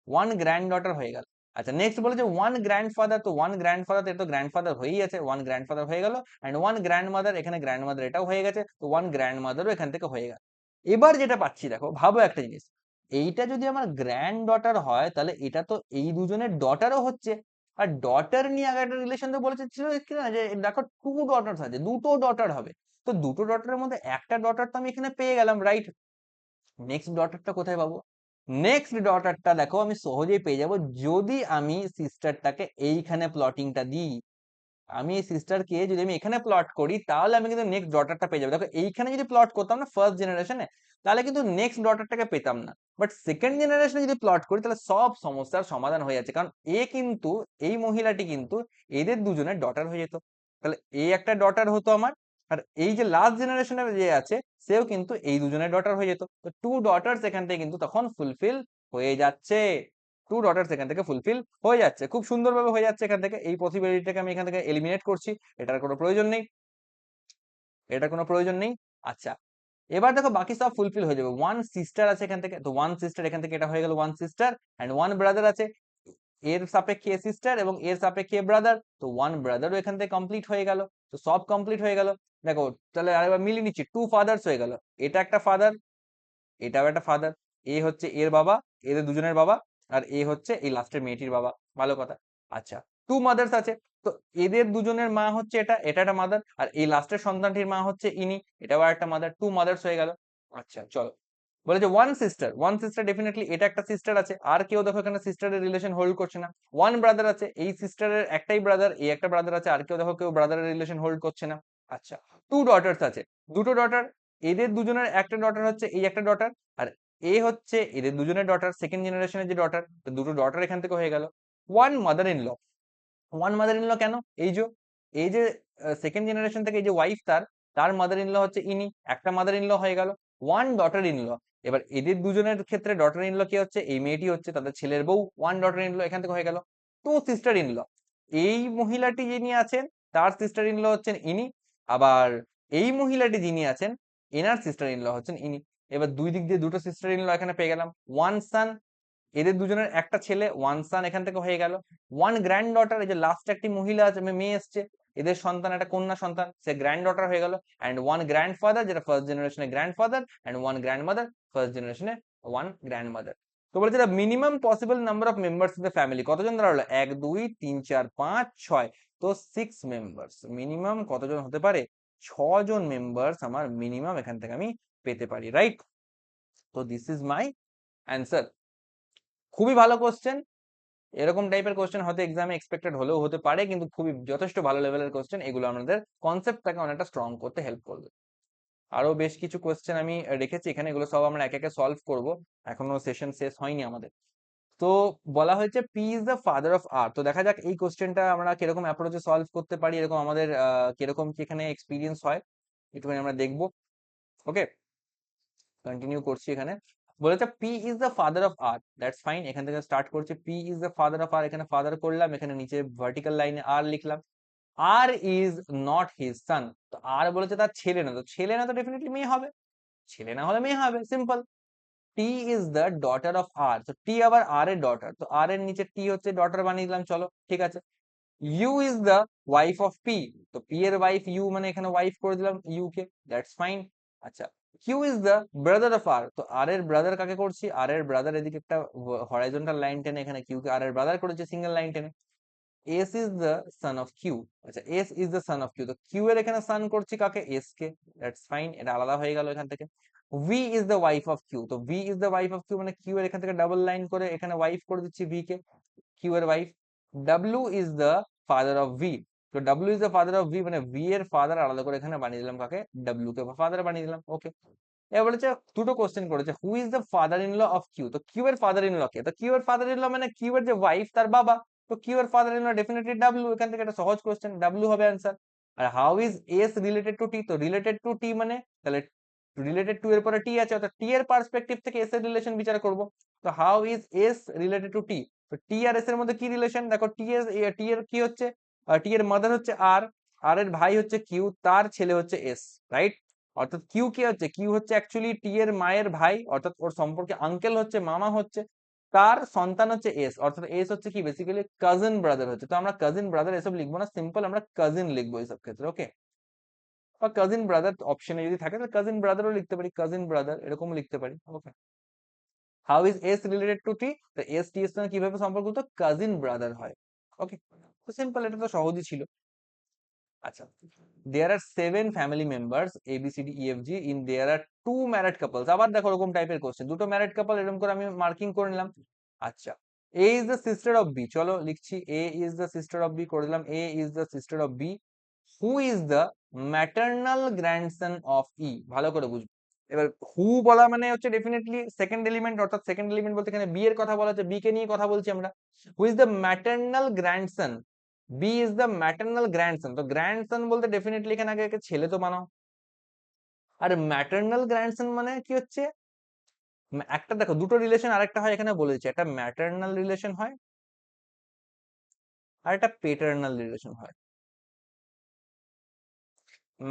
Speaker 1: ওয়ান গ্র্যান্ড ডটার হয়ে গেল। আচ্ছা, নেক্সট বলেছে ওয়ান গ্র্যান্ডফাদার, তো ওয়ান গ্র্যান্ডফাদার তো গ্র্যান্ডফাদার হয়েই আছে, ওয়ান গ্র্যান্ডফাদার হয়ে গেল, এন্ড ওয়ান গ্র্যান্ডমাদার, এখানে গ্র্যান্ডমাদার এটাও হয়ে গেছে, তো ওয়ান গ্র্যান্ডমাদারও এখান থেকে হয়ে গেল। এবার যেটা পাচ্ছি দেখো, ভাবো একটা জিনিস, এইটা যদি আমার গ্র্যান্ড ডটার হয় তাহলে এটা তো এই দুজনের ডটারও হচ্ছে, আর ডটার নিয়ে আগে একটা রিলেশন তো বলেছে ছিল কি না, যে দেখো টু ডটার্স আছে, দুটো ডটার হবে, তো দুটো ডটারের মধ্যে একটা ডটার তো আমি এখানে পেয়ে গেলাম, রাইট। নেক্সট ডটারটা কোথায় পাবো, নেক্সট ডটারটা দেখো আমি সহজেই পেয়ে যাব, যদি আমি সিস্টারটাকে এইখানে প্লটিংটা দিই, আমি এই সিস্টারকে যদি আমি এখানে প্লট করি তাহলে আমি কিন্তু নেক্সট ডটারটা পেয়ে যাবো। দেখো এইখানে যদি প্লট করতাম না ফার্স্ট জেনারেশনে, তাহলে কিন্তু নেক্সট ডটারটাকে পেতাম না, বাট সেকেন্ড জেনারেশনে যদি প্লট করি তাহলে সব সমস্যার সমাধান হয়ে যাচ্ছে, কারণ এ কিন্তু এই মহিলাটি কিন্তু এদের দুজনের ডটার হয়ে যেত, তাহলে এই একটা ডটার হতো আমার, আর এই যে লাস্ট জেনারেশনে যে আছে সেও কিন্তু এই দুজনের ডটার হয়ে যেত, তো টু ডটার্স এখান থেকে কিন্তু তখন ফুলফিল হয়ে যাচ্ছে, টু ডটার্স এখান থেকে ফুলফিল হয়ে যাচ্ছে, খুব সুন্দরভাবে হয়ে যাচ্ছে এখান থেকে, এই পসিবিলিটিটাকে আমি এখান থেকে এলিমিনেট করছি, এটার কোনো প্রয়োজন নেই, এটার কোনো প্রয়োজন নেই। আচ্ছা, এবার দেখো বাকি সব ফুলফিল হয়ে যাবে, ওয়ান সিস্টার আছে এখান থেকে, তো ওয়ান সিস্টার এখান থেকে এটা হয়ে গেল one sister, and one brother আছে, এর সাপেক্ষে সিস্টার এবং এর সাপেক্ষে ব্রাদার, তো ওয়ান ব্রাদারও এখান থেকে কমপ্লিট হয়ে গেল, তো সব কমপ্লিট হয়ে গেল। দেখো তাহলে আরেকবার মিলিয়ে নিচ্ছি, টু ফাদার্স হয়ে গেল, এটা একটা ফাদার, এটাও একটা ফাদার, এ হচ্ছে এর বাবা, এদের দুজনের বাবা, আর এ হচ্ছে এই লাস্টের মেয়েটির বাবা, ভালো কথা। আচ্ছা, টু মাদার্স আছে, তো এদের দুজনের মা হচ্ছে এটা, এটা একটা মাদার, আর এই লাস্টের সন্তানটির মা হচ্ছে ইনি, এটাও একটা মাদার, টু মাদার্স হয়ে গেল। আচ্ছা চলো, বলেছে ওয়ান সিস্টার ডেফিনেটলি এটা একটা সিস্টার আছে, আর কেউ দেখো এখানে সিস্টারের রিলেশন হোল্ড করছে না। ওয়ান ব্রাদার আছে, এই সিস্টারের একটাই ব্রাদার, এই একটা ব্রাদার আছে, আর কেউ দেখো কেউ ব্রাদারের রিলেশন হোল্ড করছে না। আচ্ছা, টু ডটার্স আছে, দুটো ডটার, এদের দুজনের একটা ডটার হচ্ছে এই একটা ডটার, আর এ হচ্ছে এদের দুজনের ডটার, সেকেন্ড জেনারেশনের যে ডটার, তো দুটো ডটার এখান থেকে হয়ে গেল। One mother in law, one mother in law কেন, এই যে সেকেন্ড জেনারেশন থেকে এই যে ওয়াইফ তার, তার মাদার ইন ল হচ্ছে ইনি, একটা মাদার ইন ল হয়ে গেল। ওয়ান ডটার ইন ল, এবার এদের দুজনের ক্ষেত্রে ডটার ইন ল কি হচ্ছে, এই মেয়েটি হচ্ছে তাদের ছেলের বউ, ওয়ান ডটার ইন ল এখান থেকে হয়ে গেল। টু সিস্টার ইন ল, এই মহিলাটি যিনি আছেন তার সিস্টার ইন ল হচ্ছেন ইনি, আবার এই মহিলাটি যিনি আছেন এনার সিস্টার ইন ল হচ্ছেন ইনি, এবার দুই দিক দিয়ে দুটো সিস্টার ইন ল এখানে পেয়ে গেলাম। ওয়ান সান, এদের দুজনের একটা ছেলে, ওয়ান সান এখান থেকে হয়ে গেল। ওয়ান গ্র্যান্ড ডটার, এই যে লাস্ট একটি মহিলা আছে, মেয়ে এসছে, এদের সন্তান একটা কন্যা সন্তান, সে গ্র্যান্ড ডটার হয়ে গেল। অ্যান্ড ওয়ান গ্র্যান্ড ফাদার, যেটা ফার্স্ট জেনারেশনে grand father, and one grand mother, first জেনারেশনে ওয়ান গ্র্যান্ড মাদার। তো বলেছে the minimum possible number of members in the family, কতজন দাঁড়ালো? 1 2 3 4 5 6, তো 6 মেম্বার্স। মিনিমাম কতজন হতে পারে? 6 জন মেম্বার্স আমার মিনিমাম এখান থেকে আমি পেতে পারি, রাইট? তো দিস ইজ মাই অ্যান্সার। খুবই ভালো কোশ্চেন। এরকম টাইপের কোশ্চেন হয়তো এক্সামে এক্সপেক্টেড হলেও হতে পারে, কিন্তু খুবই যথেষ্ট ভালো লেভেলের কোশ্চেন। এগুলো আমাদের কনসেপ্টটাকে অনেকটা স্ট্রং করতে হেল্প করবে। আরো বেশ কিছু কোশ্চেন আমি রেখেছি এখানে, এগুলো সব আমরা একে একে সলভ করব। এখনো সেশন শেষ হয়নি আমাদের। তো বলা হয়েছে P is the father of R. তো দেখা যাক এই কোশ্চেনটা আমরা কিরকম অ্যাপ্রোচে সলভ করতে পারি, এরকম আমাদের কিরকম কি এখানে এক্সপিরিয়েন্স হয় একটুখানি আমরা দেখবো। ওকে, কন্টিনিউ করছি। এখানে বলেছে P is the father of R, that's fine. এখান থেকে স্টার্ট করছি, P is the father of R, এখানে ফাদার করলাম, এখানে নিচে ভার্টিক্যাল লাইনে আর লিখলাম। R is not his son, তো আর বলেছে তার ছেলে না, তো ছেলে না তো ডেফিনেটলি মেয়ে হবে, ছেলে না হলে মেয়ে হবে, simple. T is the daughter of R, তো টি আবার আর এর ডটার, তো আর এর নিচে টি হচ্ছে ডটার বানিয়ে দিলাম, চলো ঠিক আছে। U is the wife of P, তো পি এর ওয়াইফ ইউ, মানে এখানে ওয়াইফ করে দিলাম ইউ কে, দ্যাটস ফাইন। আচ্ছা, Q is the brother of R, তো আর এর ব্রাদার কাকে করছি? আর এর ব্রাদার, এদিকে একটা হরাইজন্টাল লাইন টেনে, এখানে কিউ কে আর এর ব্রাদার করেছে সিঙ্গেল লাইন টেনে। S is the son of Q, আচ্ছা S is the son of Q, তো কিউ এর এখানে সান করছি কাকে? এস কে, দ্যাটস ফাইন, এটা আলাদা হয়ে গেল এখান থেকে। V is the wife of Q, তো V is the wife of Q মানে কিউ এর এখান থেকে ডাবল লাইন করে এখানে ওয়াইফ করে দিচ্ছি ভি কে, কিউ এর wife. W is the father of V, তো W is the father of V মানে ভি এর ফাদার আলাদা করে এখানে বানিয়ে দিলাম কাকে? ডাব্লিউ কে ফাদার বানিয়ে দিলাম, ওকে। এবার বলেছে দুটো কোশ্চেন করেছে, who is the father in law of Q, তো কিউ এর ফাদার ইন ল কে? তো কিউ এর ফাদার ইন ল মানে কিউ এর যে ওয়াইফ তার বাবা, তো কিউ এর father in law definitely W, এখান থেকে একটা সহজ কোশ্চেন, ডাব্লিউ হবে অ্যান্সার। আর how is S related to T, তো রিলেটেড টু টি মানে তাহলে রিলেটেড টু এর পরে টি আছে, অর্থাৎ টি এর পার্সপেক্টিভ থেকে এস এর রিলেশন বিচার করব। তো how is S related to T, তো টি আর এস এর মধ্যে কি রিলেশন? দেখো টি এর কি হচ্ছে, টি এর মাদার হচ্ছে আর, আর এর ভাই হচ্ছে কিউ, তার ছেলে হচ্ছে এস, রাইট? অর্থাৎ কিউ কি হচ্ছে? কিউ হচ্ছে অ্যাকচুয়ালি টি এর মায়ের ভাই, অর্থাৎ ওর সম্পর্কে আঙ্কেল হচ্ছে, মামা হচ্ছে, তার সন্তান হচ্ছে এস, অর্থাৎ এস হচ্ছে কি বেসিক্যালি কাজিন ব্রাদার হচ্ছে। তো আমরা কাজিন ব্রাদার এসব লিখবো না, সিম্পল আমরা কাজিন লিখবো এইসব ক্ষেত্রে, ওকে। বা কাজিন ব্রাদার অপশনে যদি থাকে তাহলে কাজিন ব্রাদারও লিখতে পারি, কাজিন ব্রাদার এরকম লিখতে পারি, okay. How is S related to T, তো এস টি এর সঙ্গে কিভাবে সম্পর্ক? তো কাজিন ব্রাদার হয়, ওকে। তো সিম্পল, এটা তো সহজই ছিল। আচ্ছা, there are 7 family members A B C D E F G in there are 2 married couples, আবার দেখো এরকম টাইপের কোশ্চেন, দুটো ম্যারিড কাপল এরকম করে আমি মার্কিং করে নিলাম। আচ্ছা, A is the sister of B, চলো লিখছি A is the sister of B করে দিলাম, A is the sister of B, who is the maternal grandson of E, ভালো করে বুঝবো। এবার হু বলা মানে হচ্ছে ডেফিনেটলি সেকেন্ড এলিমেন্ট, অর্থাৎ সেকেন্ড এলিমেন্ট বলতে এখানে বি এর কথা বলা হচ্ছে, বি কে নিয়ে কথা বলছি আমরা। Who is the maternal grandson, B is the maternal grandson, তো গ্র্যান্ডসন বলতে ডেফিনেটলি এখানে আগে ছেলে তো বানাও। আর ম্যাটার্নাল গ্র্যান্ডসন মানে কি হচ্ছে? একটা দেখো দুটো রিলেশন আরেকটা হয় এখানে বলেছে, একটা ম্যাটার্নাল রিলেশন হয় আর একটা পেটার্নাল রিলেশন হয়।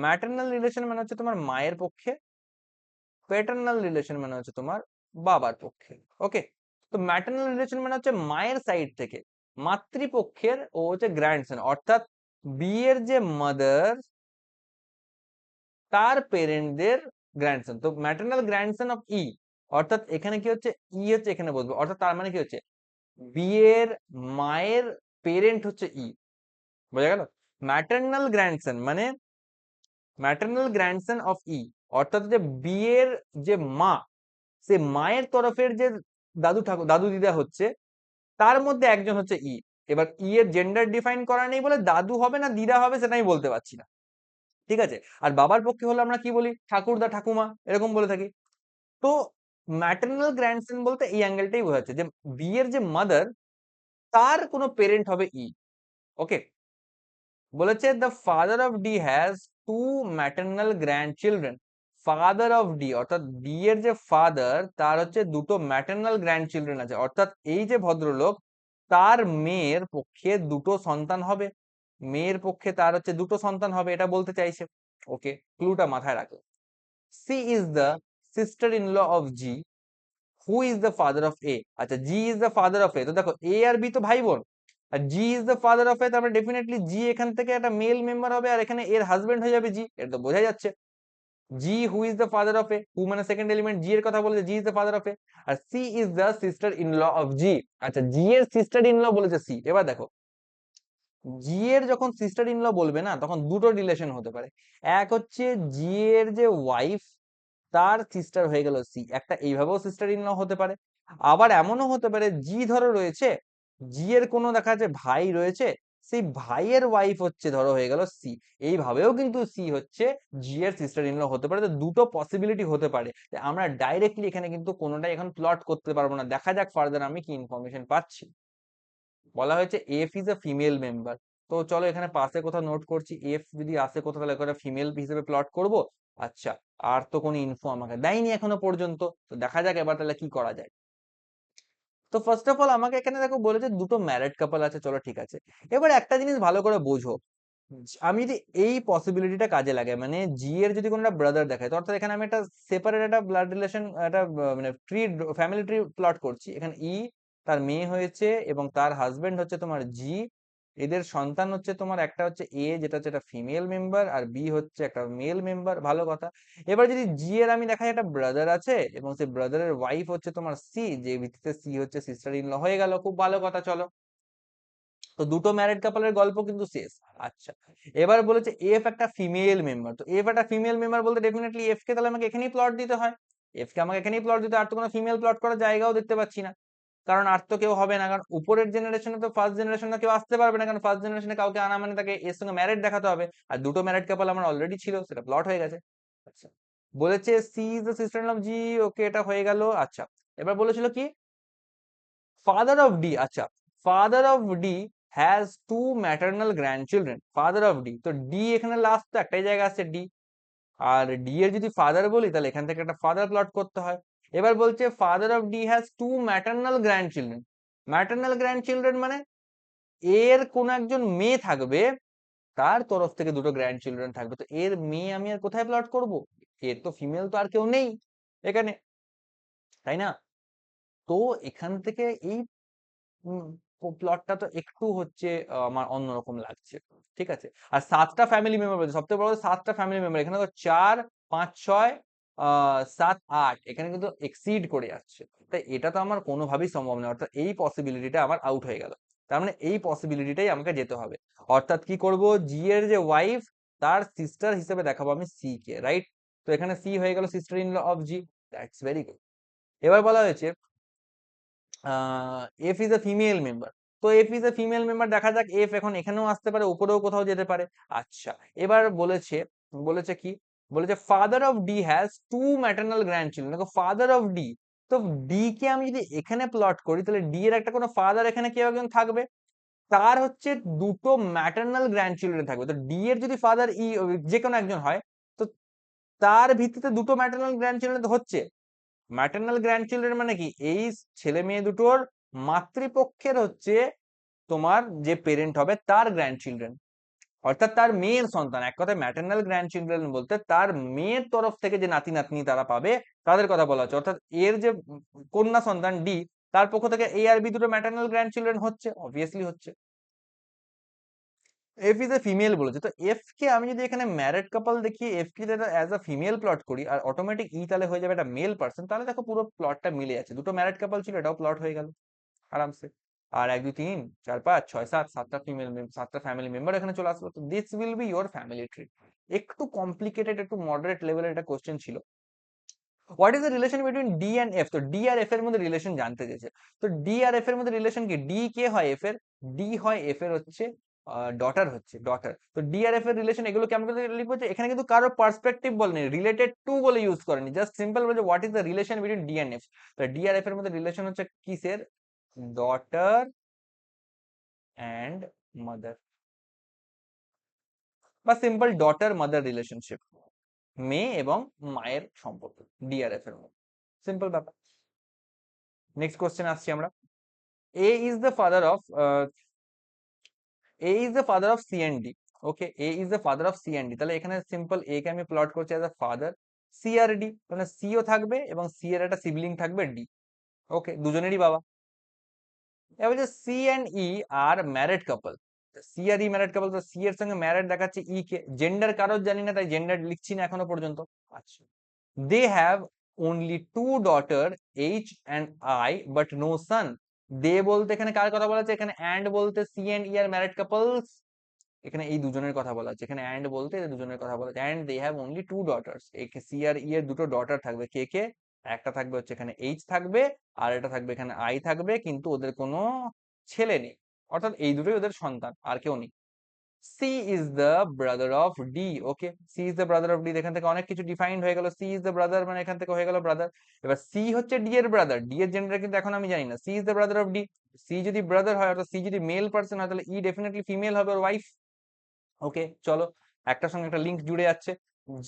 Speaker 1: ম্যাটার্নাল রিলেশন মানে হচ্ছে তোমার মায়ের পক্ষে, প্যাটার্নাল রিলেশন মানে হচ্ছে তোমার বাবার পক্ষে, ওকে। তো ম্যাটার্নাল রিলেশন মানে হচ্ছে মায়ের সাইড থেকে, মাতৃপক্ষের ও হচ্ছে গ্র্যান্ডসন, অর্থাৎ বিয়ের যে মাদার তার পেরেন্টদের গ্র্যান্ডসন, তো ম্যাটার্নাল গ্র্যান্ডসন অফ ই, অর্থাৎ এখানে কি হচ্ছে ই হচ্ছে এখানে বসবে, অর্থাৎ তার মানে কি হচ্ছে বিয়ের মায়ের পেরেন্ট হচ্ছে ই, বোঝা গেল? ম্যাটার্নাল গ্র্যান্ডসন মানে ম্যাটার্নাল গ্র্যান্ডসন অফ ই, অর্থাৎ যে বিয়ের যে মা, সে মায়ের তরফের যে দাদু ঠাকুর দাদু দিদা হচ্ছে, তার মধ্যে একজন হচ্ছে ই। এবার ই এর জেন্ডার ডিফাইন করা নেই বলে দাদু হবে না দিদা হবে সেটা আমি বলতে পারছি না, ঠিক আছে। আর বাবার পক্ষে হলে আমরা কি বলি? ঠাকুরদা ঠাকুমা এরকম বলে থাকি। তো ম্যাটার্নাল গ্র্যান্ডসন বলতে এই অ্যাঙ্গেলটাই বোঝাচ্ছে যে বিয়ের যে মাদার তার কোনো পেরেন্ট হবে ই, ওকে। বলেছে the father of D has 2 maternal grand children, father of D অর্থাৎ ডি এর যে ফাদার তার হচ্ছে দুটো ম্যাটার্নাল গ্র্যান্ড চিলড্রেন আছে, অর্থাৎ এই যে ভদ্রলোক তার মেয়ের পক্ষে দুটো সন্তান হবে, মেয়ের পক্ষে তার হচ্ছে দুটো সন্তান হবে, এটা বলতে চাইছে, ওকে। ক্লুটা মাথায় রাখো। C is the sister in law of G, who is the father of A, আচ্ছা G is the father of A, তো দেখো এ আর বি তো ভাই বোন, আর G is the father of A, তারপরে ডেফিনেটলি জি এখান থেকে একটা মেল মেম্বার হবে, আর এখানে এর হাজবেন্ড হয়ে যাবে জি, এটা তো বোঝা যাচ্ছে। G who is the father of A, who মানে সেকেন্ড এলিমেন্ট, জি এর কথা বলেছে, G is the father of A, আর C is the sister in law of G, আচ্ছা জি এর সিস্টার ইন ল বলেছে সি। এবার দেখো জি এর যখন সিস্টার ইন ল বলবে না, তখন দুটো রিলেশন হতে পারে। এক হচ্ছে জি এর যে ওয়াইফ, তার সিস্টার হয়ে গেল সি, একটা এইভাবেও সিস্টার ইন ল হতে পারে। আবার এমনও হতে পারে জি ধরো রয়েছে, জি এর কোনো দেখা যাচ্ছে ভাই রয়েছে, সেই ভাইয়ের ওয়াইফ হচ্ছে ধরো হয়ে গেল সি, এইভাবেও কিন্তু সি হচ্ছে জি এর সিস্টার ইন ল হতে পারে। তো দুটো পসিবিলিটি হতে পারে, আমরা ডাইরেক্টলি এখানে কিন্তু কোনোটাই এখন প্লট করতে পারবো না। দেখা যাক ফার্দার আমি কি ইনফরমেশন পাচ্ছি। বলা হয়েছে F is a female member, তো চলো এখানে পাশে কোথাও নোট করছি, এফ যদি আসে কোথাও তাহলে একটা ফিমেল হিসেবে প্লট করব। আচ্ছা, আর তো কোনো ইনফো আমাকে দেয়নি এখনো পর্যন্ত, তো দেখা যাক এবার তাহলে কি করা যায়। তো ফার্স্ট অফ অল আমাকে এখানে দেখো বলেছে দুটো ম্যারিড কাপল আছে, চলো ঠিক আছে। এবার একটা জিনিস ভালো করে বোঝো, আমি যদি এই পসিবিলিটিটা কাজে লাগে, মানে জি এর যদি কোনো একটা ব্রাদার দেখায়, তো অর্থাৎ এখানে আমি একটা সেপারেট একটা ব্লাড রিলেশন, একটা মানে ট্রি, ফ্যামিলি ট্রি প্লট করছি। এখানে ই তার মেয়ে হয়েছে এবং তার হাজবেন্ড হচ্ছে তোমার জি, এদের সন্তান হচ্ছে তোমার একটা হচ্ছে এ যেটা হচ্ছে একটা ফিমেল মেম্বার, আর বি হচ্ছে একটা মেল মেম্বার, ভালো কথা। এবার যদি জি এর আমি দেখাই একটা ব্রাদার আছে এবং সেই ব্রাদারের ওয়াইফ হচ্ছে তোমার সি, যে ভিত্তিতে সি হচ্ছে সিস্টার ইন ল হয়ে গেল, খুব ভালো কথা। চলো, তো দুটো ম্যারিড কাপলের গল্প কিন্তু শেষ। আচ্ছা, এবার বলেছে এফ একটা ফিমেল মেম্বার, তো এফ একটা ফিমেল মেম্বার বলতে ডেফিনেটলি এফ কে তাহলে আমাকে এখানেই প্লট দিতে হয়, এফ কে আমাকে এখানেই প্লট দিতে হয়, আর তো কোনো ফিমেল প্লট করার জায়গাও দেখতে পাচ্ছি না, কারণ আর তো কেউ হবে না, কারণ উপরের জেনারেশনে তো ফার্স্ট জেনারেশনে কেউ আসতে পারবে না, কারণ ফার্স্ট জেনারেশনে কাউকে আনা মানে তাকে এর সঙ্গে ম্যারিড দেখাতে হবে, আর দুটো ম্যারিড কাপল আমার অলরেডি ছিল, সেটা প্লট হয়ে গেছে। আচ্ছা, বলেছে C is the sister in law of G, okay এটা হয়ে গেল। আচ্ছা, এবার বলেছিল কি ফাদার অফ ডি, আচ্ছা father of D has two maternal grandchildren, father of D, তো ডি এখানে লাস্ট তো একটাই জায়গা আছে ডি, আর ডি এর যদি ফাদার বলি তাহলে এখান থেকে একটা ফাদার প্লট করতে হয়। এবার বলছে father of D has two maternal grandchildren, maternal grandchildren মানে এর কোন একজন মেয়ে থাকবে, তার তরফ থেকে দুটো গ্র্যান্ডচিলড্রেন থাকবে, তো এর মেয়ে আমি আর কোথায় প্লট করব, এর তো ফিমেল তো আর কেউ নেই এখানে, তাই না? তো এখান থেকে এই প্লটটা তো একটু হচ্ছে আমার অন্যরকম লাগছে, ঠিক আছে। আর 7টা ফ্যামিলি মেম্বার বলছে, সবথেকে বড় 7টা ফ্যামিলি মেম্বার, এখানে তো 4 5 6 7 8, এখানে কিন্তু এক্সিড করে যাচ্ছে, তাই এটা তো আমার কোনোভাবেই সম্ভব নয়, অর্থাৎ এই পসিবিলিটিটা আমার আউট হয়ে গেল। তার মানে এই পসিবিলিটিটাই আমাকে যেতে হবে, অর্থাৎ কি করব, জি এর যে ওয়াইফ, তার সিস্টার হিসেবে দেখাবো আমি সি কে, রাইট? তো এখানে সি হয়ে গেল sister in law of G, that's very good. এবার বলা হয়েছে F is a female member, তো F is a female member, দেখা যাক এফ এখন এখানেও আসতে পারে, উপরেও কোথাও যেতে পারে। আচ্ছা, এবার বলেছে, বলেছে কি, বলেছে father of D has two maternal grandchildren, দেখো ফাদার অফ ডি, তো ডি কে আমি যদি এখানে প্লট করি, তাহলে ডি এর একটা কোনো ফাদার এখানে কেউ একজন থাকবে, তার হচ্ছে দুটো ম্যাটারনাল গ্র্যান্ডচিলড্রেন থাকবে, তো ডি এর যদি ফাদার ই যে কোনো একজন হয়, তো তার ভিত্তিতে দুটো ম্যাটারনাল গ্র্যান্ডচিলড্রেন হচ্ছে। ম্যাটারনাল গ্র্যান্ডচিলড্রেন মানে কি, এই ছেলে মেয়ে দুটোর মাতৃপক্ষের হচ্ছে তোমার যে পেরেন্ট হবে তার গ্র্যান্ডচিলড্রেন, অর্থাৎ তার মেয়ের সন্তান, এক কথায় ম্যাটারনাল গ্র্যান্ডচিলড্রেন বলতে তার মেয়ের তরফ থেকে যে নাতি নাতনি তারা পাবে, তাদের কথা বলা হচ্ছে, অর্থাৎ এর যে কন্যা সন্তান ডি, তার পক্ষ থেকে এ আর বি দুটো ম্যাটারনাল গ্র্যান্ডচিলড্রেন হচ্ছে, অবভিয়াসলি হচ্ছে। এফ ইজ এ ফিমেল বলেছে, তো এফ কে আমি যদি এখানে ম্যারিড কাপল দেখি, এফ কে যদি অ্যাজ আ ফিমেল প্লট করি, আর অটোমেটিক ই তাহলে হয়ে যাবে একটা মেল পার্সন, তাহলে দেখো পুরো প্লটটা মিলে যাচ্ছে, দুটো ম্যারিড কাপল ছিল, এটাও প্লট হয়ে গেল আরামসে। আর 1 2 3 4 5 6 7, 7টা ফিমেল, 7টা ফ্যামিলি মেম্বার এখানে চলে আসলো, তো this will be your family tree. একটু কমপ্লিকেটেড, একটু মডারেট লেভেলের একটা কোশ্চেন ছিল। What is the relation between D and F, তো ডি আর এফ এর মধ্যে রিলেশন জানতে চেয়েছে, তো ডি আর এফ এর মধ্যে রিলেশন কি, ডি কে হয় এফ এর, ডি হয় এফ এর হচ্ছে ডটার, হচ্ছে ডটার, তো ডি আর এফ এর রিলেশন এগুলো কেমন করে লিখবো, যে এখানে কিন্তু কারো পার্সপেক্টিভ বলেনি, রিলেটেড টু বলে ইউজ করেনি, জাস্ট সিম্পল বলছে what is the relation between D and F, তো ডি আর এফ এর মধ্যে রিলেশন হচ্ছে কিসের, ডটার অ্যান্ড মাদার, বা সিম্পল ডটার মাদার রিলেশনশিপ, মেয়ে এবং মায়ের সম্পর্ক ডিআরএফ এর মধ্যে, সিম্পল ব্যাপার। নেক্সট কোশ্চেন আসছি আমরা, A is the father of A is the father of C and D, okay A is the father of C and D, তাহলে এখানে সিম্পল এ কে আমি প্লট করছি অ্যাজ আ ফাদার, সি আর D, তাহলে C ও থাকবে এবং সি এর একটা সিবলিং থাকবে ডি, ওকে, দুজনেরই বাবা। এবার যে C and E are married couple, C R E married couple, তো সি এর সঙ্গে ম্যারিড দেখাচ্ছে ই কে, জেন্ডার কারোর জানি না তাই জেন্ডার লিখছি না এখনো পর্যন্ত। আচ্ছা, they have only two daughter H and I but no son. They বলতে এখানে কার কথা বলা হচ্ছে? এখানে অ্যান্ড বলতে C and E are married couples, এখানে এই দুজনের কথা বলা হচ্ছে। এখানে অ্যান্ড বলতে এদের দুজনের কথা বলা হচ্ছে। And they have only two daughters, C R E এর দুটো ডটার থাকবে। কে কে? একটা থাকবে হচ্ছে এখানে এইচ থাকবে, আর এটা থাকবে এখানে আই থাকবে, কিন্তু ওদের কোনো ছেলে নেই, অর্থাৎ এই দুটোই ওদের সন্তান, আর কেউ নেই। C is the brother of D. Okay, C is the brother of D, এখান থেকে অনেক কিছু ডিফাইন্ড হয়ে গেল। সি ইজ দ্য ব্রাদার মানে এখান থেকে হয়ে গেল ব্রাদার। এবার সি হচ্ছে ডি এর ব্রাদার, ডি এর জেন্ডার কিন্তু এখন আমি জানি না। C is the brother of D, C যদি ব্রাদার হয় অর্থাৎ সি যদি মেল পার্সন হয়, তাহলে ই ডেফিনেটলি ফিমেল হবে, ওর ওয়াইফ। ওকে, চলো, একটার সঙ্গে একটা লিঙ্ক জুড়ে যাচ্ছে।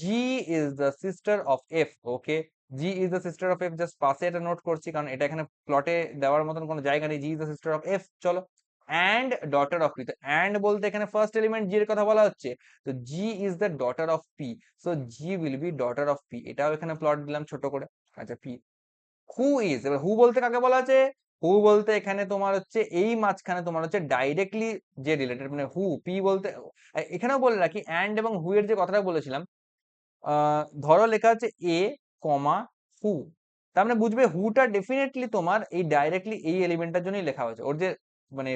Speaker 1: G is the sister of F. Okay, G is the sister of F, just পাশে এটা নোট করছি কারণ এটা এখানে প্লটে দেওয়ার মতন কোনো জায়গা নেই। G is the sister of F, চলো। অ্যান্ড ডটার অফ পি, তো অ্যান্ড বলতে এখানে ফার্স্ট এলিমেন্ট জি এর কথা বলা হচ্ছে, তো G is the daughter of P, so G will be daughter of P, এটাও এখানে প্লট দিলাম ছোট করে। আচ্ছা, পি। হু ইজ, এবার হু বলতে কাকে বলা আছে? হু বলতে এখানে তোমার হচ্ছে এই মাঝখানে তোমার হচ্ছে ডাইরেক্টলি যে রিলেটেড, মানে হু, পি বলতে এখানেও বলে রাখি অ্যান্ড এবং হু এর যে কথাটা বলেছিলাম, ধরো লেখা আছে এ কমা হু, তার মানে বুঝবে হুটা ডেফিনেটলি তোমার এই ডাইরেক্টলি এই এলিমেন্টটার জন্যই লেখা হয়েছে, ওর যে মানে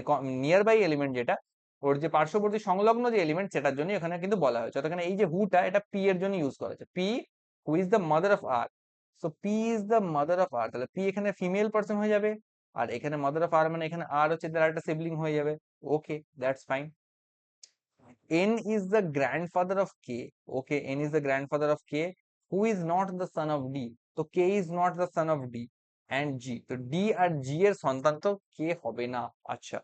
Speaker 1: নিয়ার বাই এলিমেন্ট যেটা, ওর যে পার্শ্ববর্তী সংলগ্ন যে এলিমেন্ট সেটার জন্য এখানে কিন্তু বলা হয়েছে। অর্থাৎ এখানে এই যে হুটা এটা পি এর জন্য ইউজ করা হয়েছে। P, who is the mother of R, so P is the mother of R, তাহলে পি এখানে ফিমেল পার্সন হয়ে যাবে, আর এখানে মাদার অফ আর মানে এখানে আর হচ্ছে তার একটা সিবলিং হয়ে যাবে। Okay, that's fine. N is the grandfather of K. Okay, N is the grandfather of K, who is not the son of D. তো K is not the son of D and G. তো D আর G এর সন্তান তো K হবে না। আচ্ছা,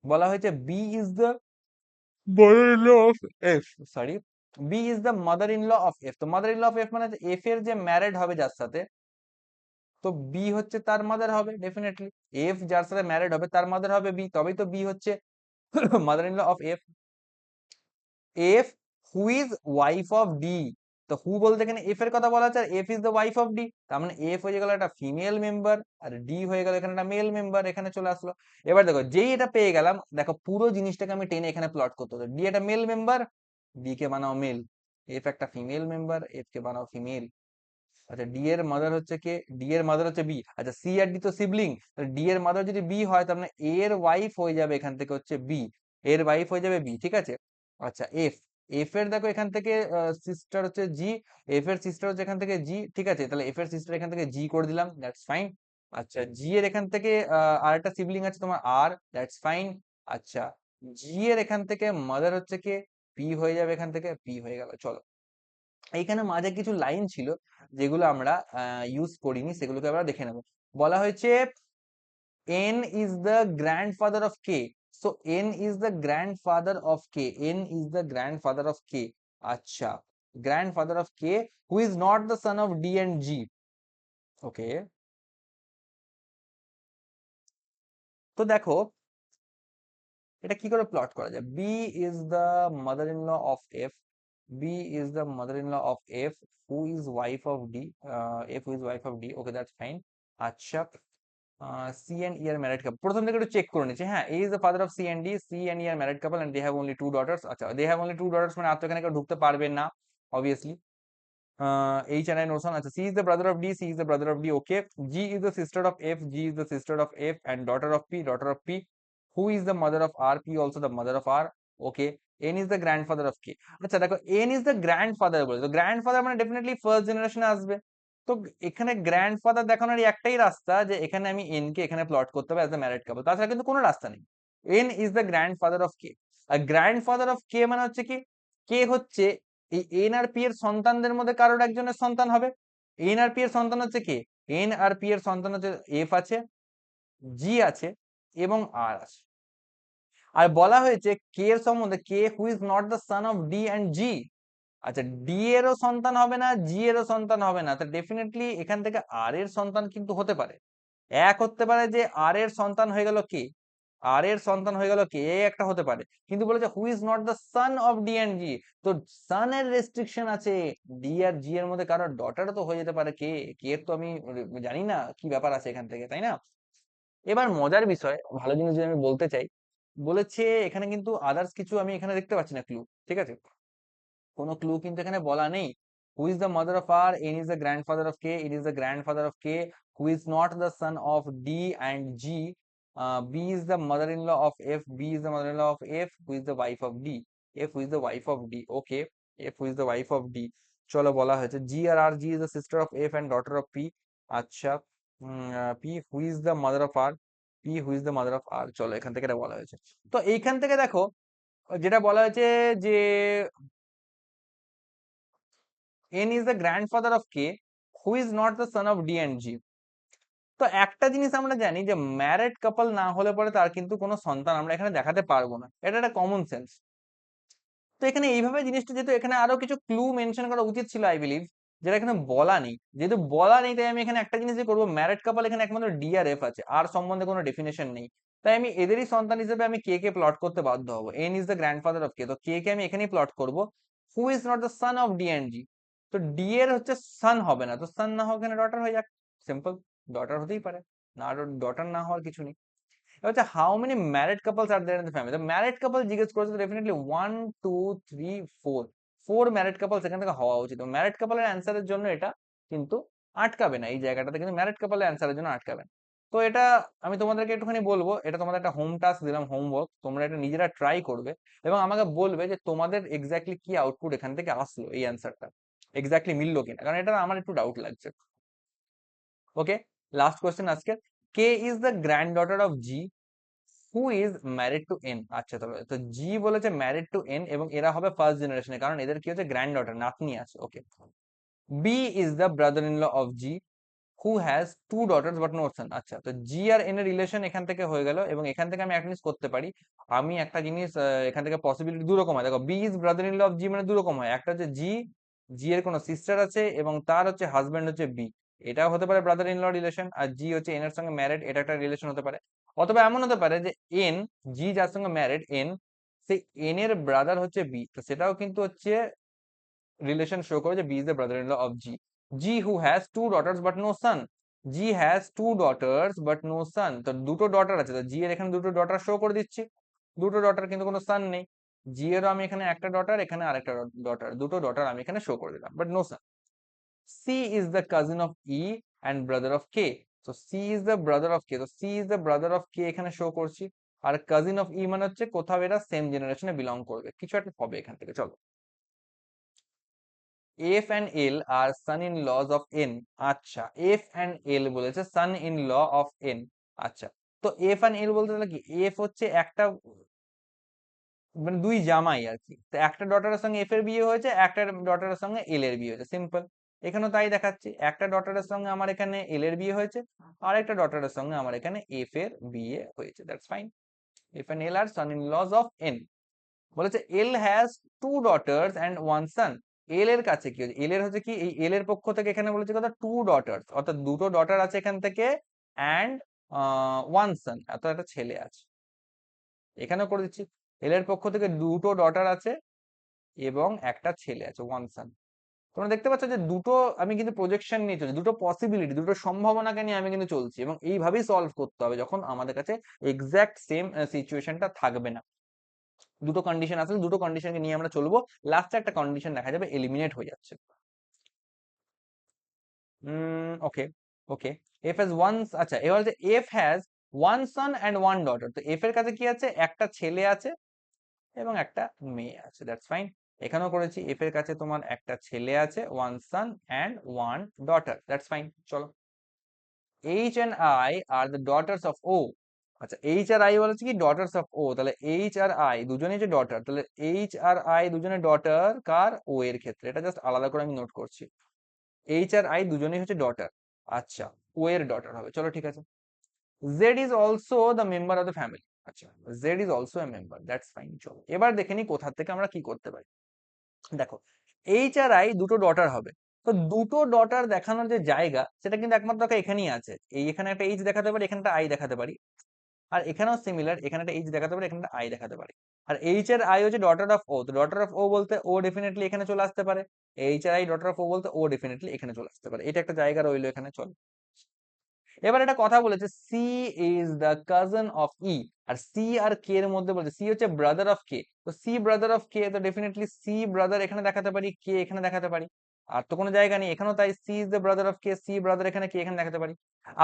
Speaker 1: বলা হয়েছে B is the mother-in-law of F. Sorry, B is the mother-in-law of F. তো mother-in-law of F মানে F এর যে ম্যারেড হবে যার সাথে, তো B হচ্ছে তার মাদার হবে ডেফিনেটলি। F যার সাথে ম্যারেড হবে তার মাদার হবে B, তবেই তো B হচ্ছে mother-in-law of F. F who is wife of D, তো হু বলতে এখানে এফ এর কথা বলা হচ্ছে, আর F is the wife of D, তার মানে এফ হয়ে গেল একটা ফিমেল মেম্বার, আর ডি হয়ে গেল এখানে একটা মেল মেম্বার, এখানে চলে আসলো। এবার দেখো যেই এটা পেয়ে গেলাম, দেখো পুরো জিনিসটাকে আমি টেনে এখানে প্লট করতে হতো। ডি একটা মেল মেম্বার, ডি কে বানাও মেল। এফ একটা ফিমেল মেম্বার, এফ কে বানাও ফিমেল। আচ্ছা, ডি এর মাদার হচ্ছে কে? ডি এর মাদার হচ্ছে বি। আচ্ছা, সি আর ডি তো সিবলিং, ডি এর মাদার যদি বি হয় তার মানে এ এর ওয়াইফ হয়ে যাবে এখান থেকে হচ্ছে বি, এর ওয়াইফ হয়ে যাবে বি, ঠিক আছে। আচ্ছা, এফ, এফ এর দেখো এখান থেকে সিস্টার হচ্ছে জি, এফ এর সিস্টার হচ্ছে এখান থেকে জি, ঠিক আছে, তাহলে এফ এর সিস্টার এখান থেকে জি করে দিলাম, দ্যাটস ফাইন। আচ্ছা, জি এর এখান থেকে আর একটা সিবলিং আছে তোমার আর, দ্যাটস ফাইন। আচ্ছা, জি এর এখান থেকে মাদার হচ্ছে কে? পি হয়ে যাবে, এখান থেকে পি হয়ে গেল, চলো। এইখানে মাঝে কিছু লাইন ছিল যেগুলো আমরা ইউজ করিনি, সেগুলোকে আমরা দেখে নেব। বলা হয়েছে n is the grandfather of k, so n is the grandfather of k, n is the grandfather of k. আচ্ছা, grandfather of k who is not the son of d and g. ওকে, তো দেখো এটা কি করে plot করা যায়? B is the mother in law of F, B is the mother in law of F who is wife of D, F who is wife of D, okay that's fine. আচ্ছা, C and E are married couple, প্রথম থেকে একটু check করে নিচ্ছি। হ্যাঁ, A is the father of C and D, C and E are married couple and they have only two daughters. আচ্ছা, they have only two daughters মানে আর তো এখানে কেউ ঢুকতে পারবে না obviously. H and I notion, আচ্ছা, C is the brother of D, C is the brother of D, okay. G is the sister of F, G is the sister of F and daughter of P, daughter of P. Who is the mother of R? P also the mother of R, okay. N is the grandfather of K. আচ্ছা দেখো, N is the grandfather বলে, তো grandfather মানে definitely first জেনারেশনে আসবে। তো এখানে grandfather দেখানোর একটাই রাস্তা, যে এখানে আমি এন কে এখানে প্লট করতে হবে অ্যাজ দ্য ম্যারিড কাপল, তাছাড়া কিন্তু কোনো রাস্তা নেই। N is the grandfather of K, আর গ্র্যান্ডফাদার অফ কে মানে হচ্ছে কি, কে হচ্ছে এই এন আর পি এর সন্তানদের মধ্যে কারোর একজনের সন্তান হবে। এন আর পি এর সন্তান হচ্ছে কে? এন আর পি এর সন্তান হচ্ছে এফ আছে, জি আছে এবং আর আছে। আর বলা হয়েছে কে এর সম্বন্ধে, K who is not the son of D and G. আচ্ছা, ডি এরও সন্তান হবে না, জি এরও সন্তান হবে না, তো ডেফিনেটলি এখান থেকে আর এর সন্তান কিন্তু হতে পারে। এক হতে পারে যে আর এর সন্তান হয়ে গেল কে, আর এর সন্তান হয়ে গেল কে, একটা হতে পারে, কিন্তু বলেছে who is not the son of D and G. তো সান এর রেস্ট্রিকশন আছে, ডি আর জি এর মধ্যে কারোর ডটারও তো হয়ে যেতে পারে কে, কে এর তো আমি জানি না কি ব্যাপার আছে এখান থেকে, তাই না? এবার মজার বিষয়, ভালো জিনিস যদি আমি বলতে চাই, বলেছে এখানে কিন্তু আদার্স কিছু আমি এখানে দেখতে পাচ্ছি না ক্লু, ঠিক আছে? কোনো ক্লু কিন্তু এখানে বলা নেই। Who is the mother of R, N is the grandfather of K, it is the grandfather of K, who is not the son of D and G, B is the mother in law of F, B is the mother in law of F, who is the wife of D, F who is the wife of D, okay, F who is the wife of D. চলো বলা হয়েছে G আর R, G is the sister of F and daughter of P. আচ্ছা, P who is the mother of R, P who is the mother of R, চলো এখান থেকে এটা বলা হয়েছে। তো এইখান থেকে দেখো যেটা বলা হয়েছে যে n is the grandfather of k, who is not the son of d and g। তো একটা জিনিস আমরা জানি যে ম্যারেড কাপল না হলে পরে তার কিন্তু কোনো সন্তান আমরা এখানে দেখাতে পারবো না, এটা একটা কমন সেন্স। তো এখানে এইভাবে জিনিসটা, যেহেতু এখানে আরো কিছু ক্লু মেনশন করা উচিত ছিল আই বিলিভ, যেটা এখানে বলা নেই, যেহেতু বলা নেই তাই আমি এখানে একটা জিনিস যে করবো, ম্যারেড কাপল এখানে একমাত্র ডি আর এফ আছে, আর সম্বন্ধে কোনো ডেফিনেশন নেই, তাই আমি এদেরই সন্তান হিসেবে আমি কে কে প্লট করতে বাধ্য হবো। N is the grandfather of K, তো কে কে আমি এখানেই প্লট করবো। Who is not the son of D and G, তো ডি এর হচ্ছে সান হবে না, তো সান না হোক এখানে ডটার হয়ে যাক, সিম্পল, ডটার হতেই পারে, না ডটার না হওয়ার কিছু নেই। এবার হচ্ছে how many married couples are there in the family, তো ম্যারিড কাপল জিজ্ঞেস করেছে, তো ডেফিনেটলি 1 2 3 4, 4 ম্যারিড কাপলস এখান থেকে হওয়া উচিত। ম্যারিড কাপলের অ্যান্সারের জন্য এটা কিন্তু আটকাবে না, এই জায়গাটাতে কিন্তু ম্যারিড কাপলের অ্যান্সারের জন্য আটকাবে না। তো এটা আমি তোমাদেরকে একটুখানি বলবো, এটা তোমাদের একটা হোম টাস্ক দিলাম, হোমওয়ার্ক, তোমরা এটা নিজেরা ট্রাই করবে এবং আমাকে বলবে যে তোমাদের এক্স্যাক্টলি কি আউটপুট এখান থেকে আসলো, এই অ্যান্সারটা এক্স্যাক্টলি মিললো কিনা, কারণ এটা আমার একটু ডাউট লাগছে। ওকে, লাস্ট কোয়েশ্চেন আজকে, K is the grand daughter of G, who is married to N. আচ্ছা, তবে তো জি বলেছে ম্যারিড টু এন এবং এরা হবে ফার্স্ট জেনারেশনে, কারণ এদের কি হচ্ছে গ্র্যান্ড ডটার, নাতনি আছে, okay. B is the brother in law of G, who has two daughters but no son. আচ্ছা, তো জি আর এন এর রিলেশন এখান থেকে হয়ে গেল এবং এখান থেকে আমি একটা জিনিস করতে পারি, আমি একটা জিনিস এখান থেকে পসিবিলিটি দু রকম হয়, দেখো B is brother in law of G মানে দু রকম হয়, একটা হচ্ছে জি, জি এর কোনো সিস্টার আছে এবং তার হচ্ছে হাজবেন্ড হচ্ছে বি, এটাও হতে পারে ব্রাদার ইন ল রিলেশন, আর জি হচ্ছে এন এর সঙ্গে ম্যারিড, এটা একটা রিলেশন হতে পারে। অথবা এমন হতে পারে যে এন, জি যার সঙ্গে ম্যারিড এন, সেই এন এর ব্রাদার হচ্ছে বি, তো সেটাও কিন্তু হচ্ছে রিলেশন শো করে যে B is the brother in law of G. G who has two daughters but no son, G has two daughters but no son, তো দুটো ডটার আছে, তো জি এর এখানে দুটো ডটার শো করে দিচ্ছি, দুটো ডটার কিন্তু কোনো সান নেই, জি এরও আমি এখানে একটা ডটার, এখানে আরেকটা ডটার, দুটো ডটার আমি এখানে শো করে দিলাম but no son. C is the cousin of E and brother of K, তো C is the brother of K, তো C is the brother of K এখানে শো করছি, আর কাজিন অফ ই মানে হচ্ছে কোথাও এরা সেম জেনারেশনে বিলং করবে, কিছু একটা হবে এখান থেকে। চলো, F and L are son in laws of N. আচ্ছা, এফ অ্যান্ড এল বলেছে son in law of N. আচ্ছা, তো এফ অ্যান্ড এল বলতে গেলে কি, এফ হচ্ছে একটা মানে দুই জামাই আর কি, তো একটা ডটারের সঙ্গে এফ এর বিয়ে হয়েছে, একটা ডটারের সঙ্গে এল এর বিয়ে হয়েছে, সিম্পল। এখানেও তাই দেখাচ্ছি, একটা ডটারের সঙ্গে আমার এখানে এল এর বিয়ে হয়েছে, আর একটা ডটারের সঙ্গে আমার এখানে এফ এর বিয়ে হয়েছে, that's fine. F and L are son in laws of N. বলেছে L has two daughters and one son, L এর কাছে কি হচ্ছে, এল এর হচ্ছে কি, এই এল এর পক্ষ থেকে এখানে বলেছে কথা টু ডটার্স, অর্থাৎ দুটো ডটার আছে এখান থেকে, অ্যান্ড ওয়ান সান, অর্থাৎ একটা ছেলে আছে, এখানেও করে দিচ্ছি, এল এর পক্ষ থেকে দুটো ডটার আছে এবং একটা ছেলে আছে, ওয়ান সান। তোমরা দেখতে পাচ্ছ যে দুটো আমি কিন্তু প্রজেকশন নিয়ে চলছি, দুটো পসিবিলিটি, দুটো সম্ভাবনাকে নিয়ে আমি কিন্তু চলছি, এবং এইভাবেই সলভ করতে হবে যখন আমাদের কাছে এক্সাক্ট সেম সিচুয়েশনটা থাকবে না। দুটো কন্ডিশন আছে, দুটো কন্ডিশনকে নিয়ে আমরা চলবো, লাস্টে একটা কন্ডিশন দেখা যাবে এলিমিনেট হয়ে যাচ্ছে। ওকে, ওকে, এফ হ্যাজ ওয়ান, আচ্ছা এবার হচ্ছে F has one son and one daughter, তো এফ এর কাছে কি আছে, একটা ছেলে আছে এবং একটা মেয়ে আছে, দ্যাটস ফাইন। এখানেও করেছি, এফ এর কাছে তোমার একটা ছেলে আছে, one son and one daughter, that's fine. চলো, H and I are the daughters of O. আচ্ছা, এইচ আর আই বলেছে কি ডটার্স অফ ও, তাহলে এইচ আর আই দুজনেই যে ডটার, তাহলে এইচ আর আই দুজনে ডটার কার, ও এর ক্ষেত্রে, এটা জাস্ট আলাদা করে আমি নোট করছি, এইচ আর আই দুজনেই হচ্ছে ডটার। আচ্ছা, ও এর ডটার হবে, চলো ঠিক আছে। Z is also the member of the family. আচ্ছা, Z is also a member, that's fine. চলো এবার দেখে নি কোথা থেকে আমরা কি করতে পারি। দেখো, এইচ আর আই দুটো ডটার হবে, তো দুটো ডটার দেখানোর যে জায়গা সেটা কিন্তু একমাত্র এখানেই আছে, এই এখানে একটা এইচ দেখাতে পারি, এখানে একটা আই দেখাতে পারি, আর এখানেও সিমিলার, এখানে একটা এইচ দেখাতে পারে, এখানে একটা আই দেখাতে পারে। আর এইচ এর আই হচ্ছে ডটার অফ ও, তো ডটার অফ ও বলতে ও ডেফিনেটলি এখানে চলে আসতে পারে। এইচ আর আই ডটার অফ ও বলতে ও ডেফিনেটলি এখানে চলে আসতে পারে। এটা একটা জায়গা রইলো এখানে, চলো। এবার একটা কথা বলেছে, C is the cousin of E. আর সি আর কে এর মধ্যে বলছে সি হচ্ছে ব্রাদার অফ কে, তো সি ব্রাদার অফ কে, তো ডেফিনেটলি সি ব্রাদার এখানে দেখাতে পারি, কে এখানে দেখাতে পারি। আর তো কোনো জায়গা নেই এখানেও, তাই C is the brother of K, C brother এখানে, কে এখানে দেখাতে পারি।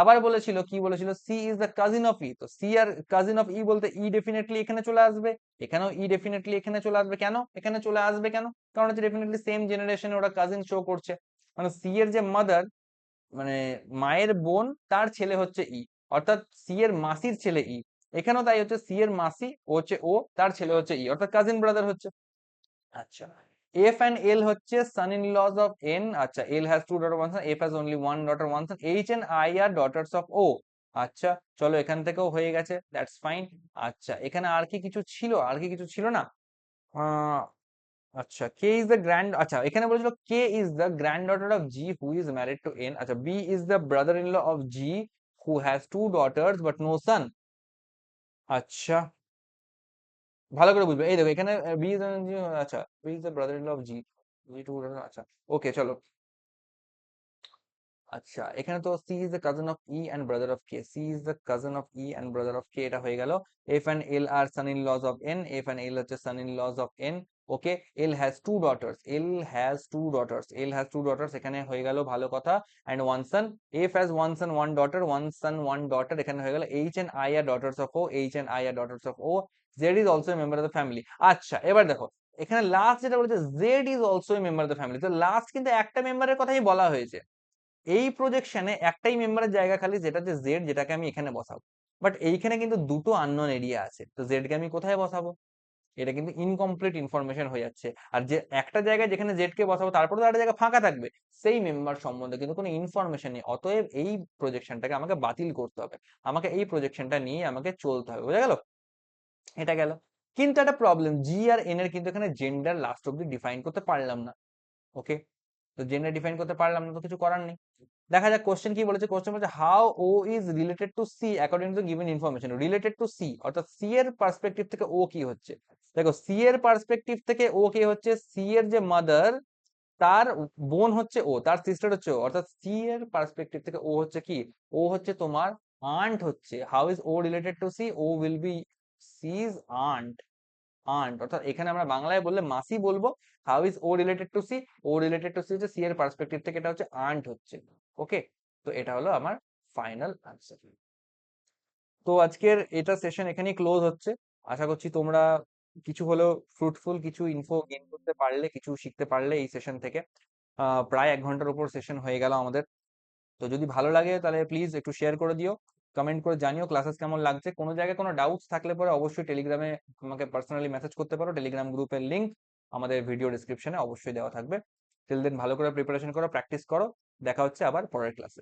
Speaker 1: আবার বলেছিল, কি বলেছিল, C is the cousin of E, তো সি আর কাজিন অফ ই বলতে ই ডেফিনেটলি এখানে চলে আসবে, এখানেও ই ডেফিনেটলি এখানে চলে আসবে। কেন এখানে চলে আসবে কেন? কারণ হচ্ছে ডেফিনেটলি সেম জেনারেশনে ওরা কাজিন শো করছে। মানে সি এর যে মাদার, মানে মায়ের বোন, তার ছেলে হচ্ছে ই, অর্থাৎ সি এর মাসির ছেলে ই। এখানেও তাই হচ্ছে, সি এর মাসি ও হচ্ছে ও, তার ছেলে হচ্ছে ই, অর্থাৎ কাজিন ব্রাদার হচ্ছে। আচ্ছা, এফ এন্ড এল হচ্ছে son in laws of N. আচ্ছা, L has two daughter one son, F has only one daughter one son, H and I are daughters of O. আচ্ছা, চলো এখান থেকেও হয়ে গেছে, দ্যাটস ফাইন। আচ্ছা, এখানে আর কি কিছু ছিল, আর কি কিছু ছিল না? আহ আচ্ছা, কে ইজ দ্য গ্র্যান্ড, আচ্ছা এখানে বলেছিল K is the grand daughter of G who is married to N. আচ্ছা, B is the brother in law of G who has two daughters but no son. আচ্ছা, ভালো করে বুঝবে, এই দেখো এখানে বি ইজ, আচ্ছা, B is the brother in law of G, G two, আচ্ছা, ওকে চলো। আচ্ছা, এখানে তো C is the cousin of E and brother of K, C is the cousin of E and brother of K, এটা হয়ে গেল। F and L are son in laws of N, F and L হচ্ছে son in laws of N. Okay, L has two daughters, L has two daughters, L has two daughters, এখানে হয়ে গেল, ভালো কথা। And one son, F has one son one daughter, one son one daughter, এখানে হয়ে গেল। H and I are daughters of O, H and I are daughters of O, Z is also a member of the family. আচ্ছা, এবার দেখো এখানে last যেটা বলেছে, Z is also a member of the family, তো last কিন্তু একটা মেম্বারের কথাই বলা হয়েছে। এই প্রজেকশনে একটাই মেম্বারের জায়গা খালি, যেটা হচ্ছে জেড, যেটাকে আমি এখানে বসাবো। বাট এইখানে কিন্তু দুটো আননোন এরিয়া আছে, তো জেড কে আমি কোথায় বসাবো? এটা কিন্তু ইনকমপ্লিট ইনফরমেশন হয়ে যাচ্ছে। আর যে একটা জায়গায় যেখানে জেড কে বসাবো, তারপরে তো একটা জায়গা ফাঁকা থাকবে, সেই মেম্বার সম্বন্ধে কিন্তু কোনো ইনফরমেশন নেই। অতএব এই প্রজেকশনটাকে আমাকে বাতিল করতে হবে, আমাকে এই প্রজেকশনটা নিয়ে আমাকে চলতে হবে, বোঝা গেল? এটা গেল। কিন্তু একটা প্রবলেম, জি আর এন এর কিন্তু এখানে জেন্ডার লাস্ট অব্দি ডিফাইন করতে পারলাম না। ওকে, তো জেন্ডার ডিফাইন করতে পারলাম না, তো কিছু করার নেই। দেখা যাক কোশ্চেন কি বলেছে। কোশ্চেন বলছে how O is related to C according to given information. Related to C অর্থাৎ সি এর পার্সপেক্টিভ থেকে ও কি হচ্ছে। দেখো, সি এর পার্সপেক্টিভ থেকে ও কি হচ্ছে, সি এর যে মাদার, তার বোন হচ্ছে ও, তার সিস্টার হচ্ছে ও, অর্থাৎ সি এর পার্সপেক্টিভ থেকে ও হচ্ছে কি, ও হচ্ছে তোমার আন্ট হচ্ছে। How is O related to C, O will be C's aunt. Aunt অর্থাৎ এখানে আমরা বাংলায় বললে মাসি বলবো। How is O related to C, O related to C হচ্ছে সি এর পার্সপেক্টিভ থেকে, এটা হচ্ছে আন্ট হচ্ছে। ওকে, তো এটা হলো আমার ফাইনাল আনসার। তো আজকের এটা সেশন এখানেই ক্লোজ হচ্ছে। আশা করছি তোমরা কিছু হলেও ফ্রুটফুল কিছু ইনফো গেইন করতে পারলে, কিছু শিখতে পারলে এই সেশন থেকে। প্রায় 1 ঘন্টার উপর সেশন হয়ে গেল আমাদের। তো যদি ভালো লাগে তাহলে প্লিজ একটু শেয়ার করে দিও, কমেন্ট করে জানিও ক্লাসেস কেমন লাগছে। কোনো জায়গায় কোনো ডাউটস থাকলে পরে অবশ্যই টেলিগ্রামে আমাকে পার্সোনালি মেসেজ করতে পারো, টেলিগ্রাম গ্রুপের লিংক আমাদের ভিডিও ডিসক্রিপশনে অবশ্যই দেওয়া থাকবে। টিল দেন ভালো করে প্রিপারেশন করো, প্র্যাকটিস করো। দেখা হচ্ছে আবার পরের ক্লাসে।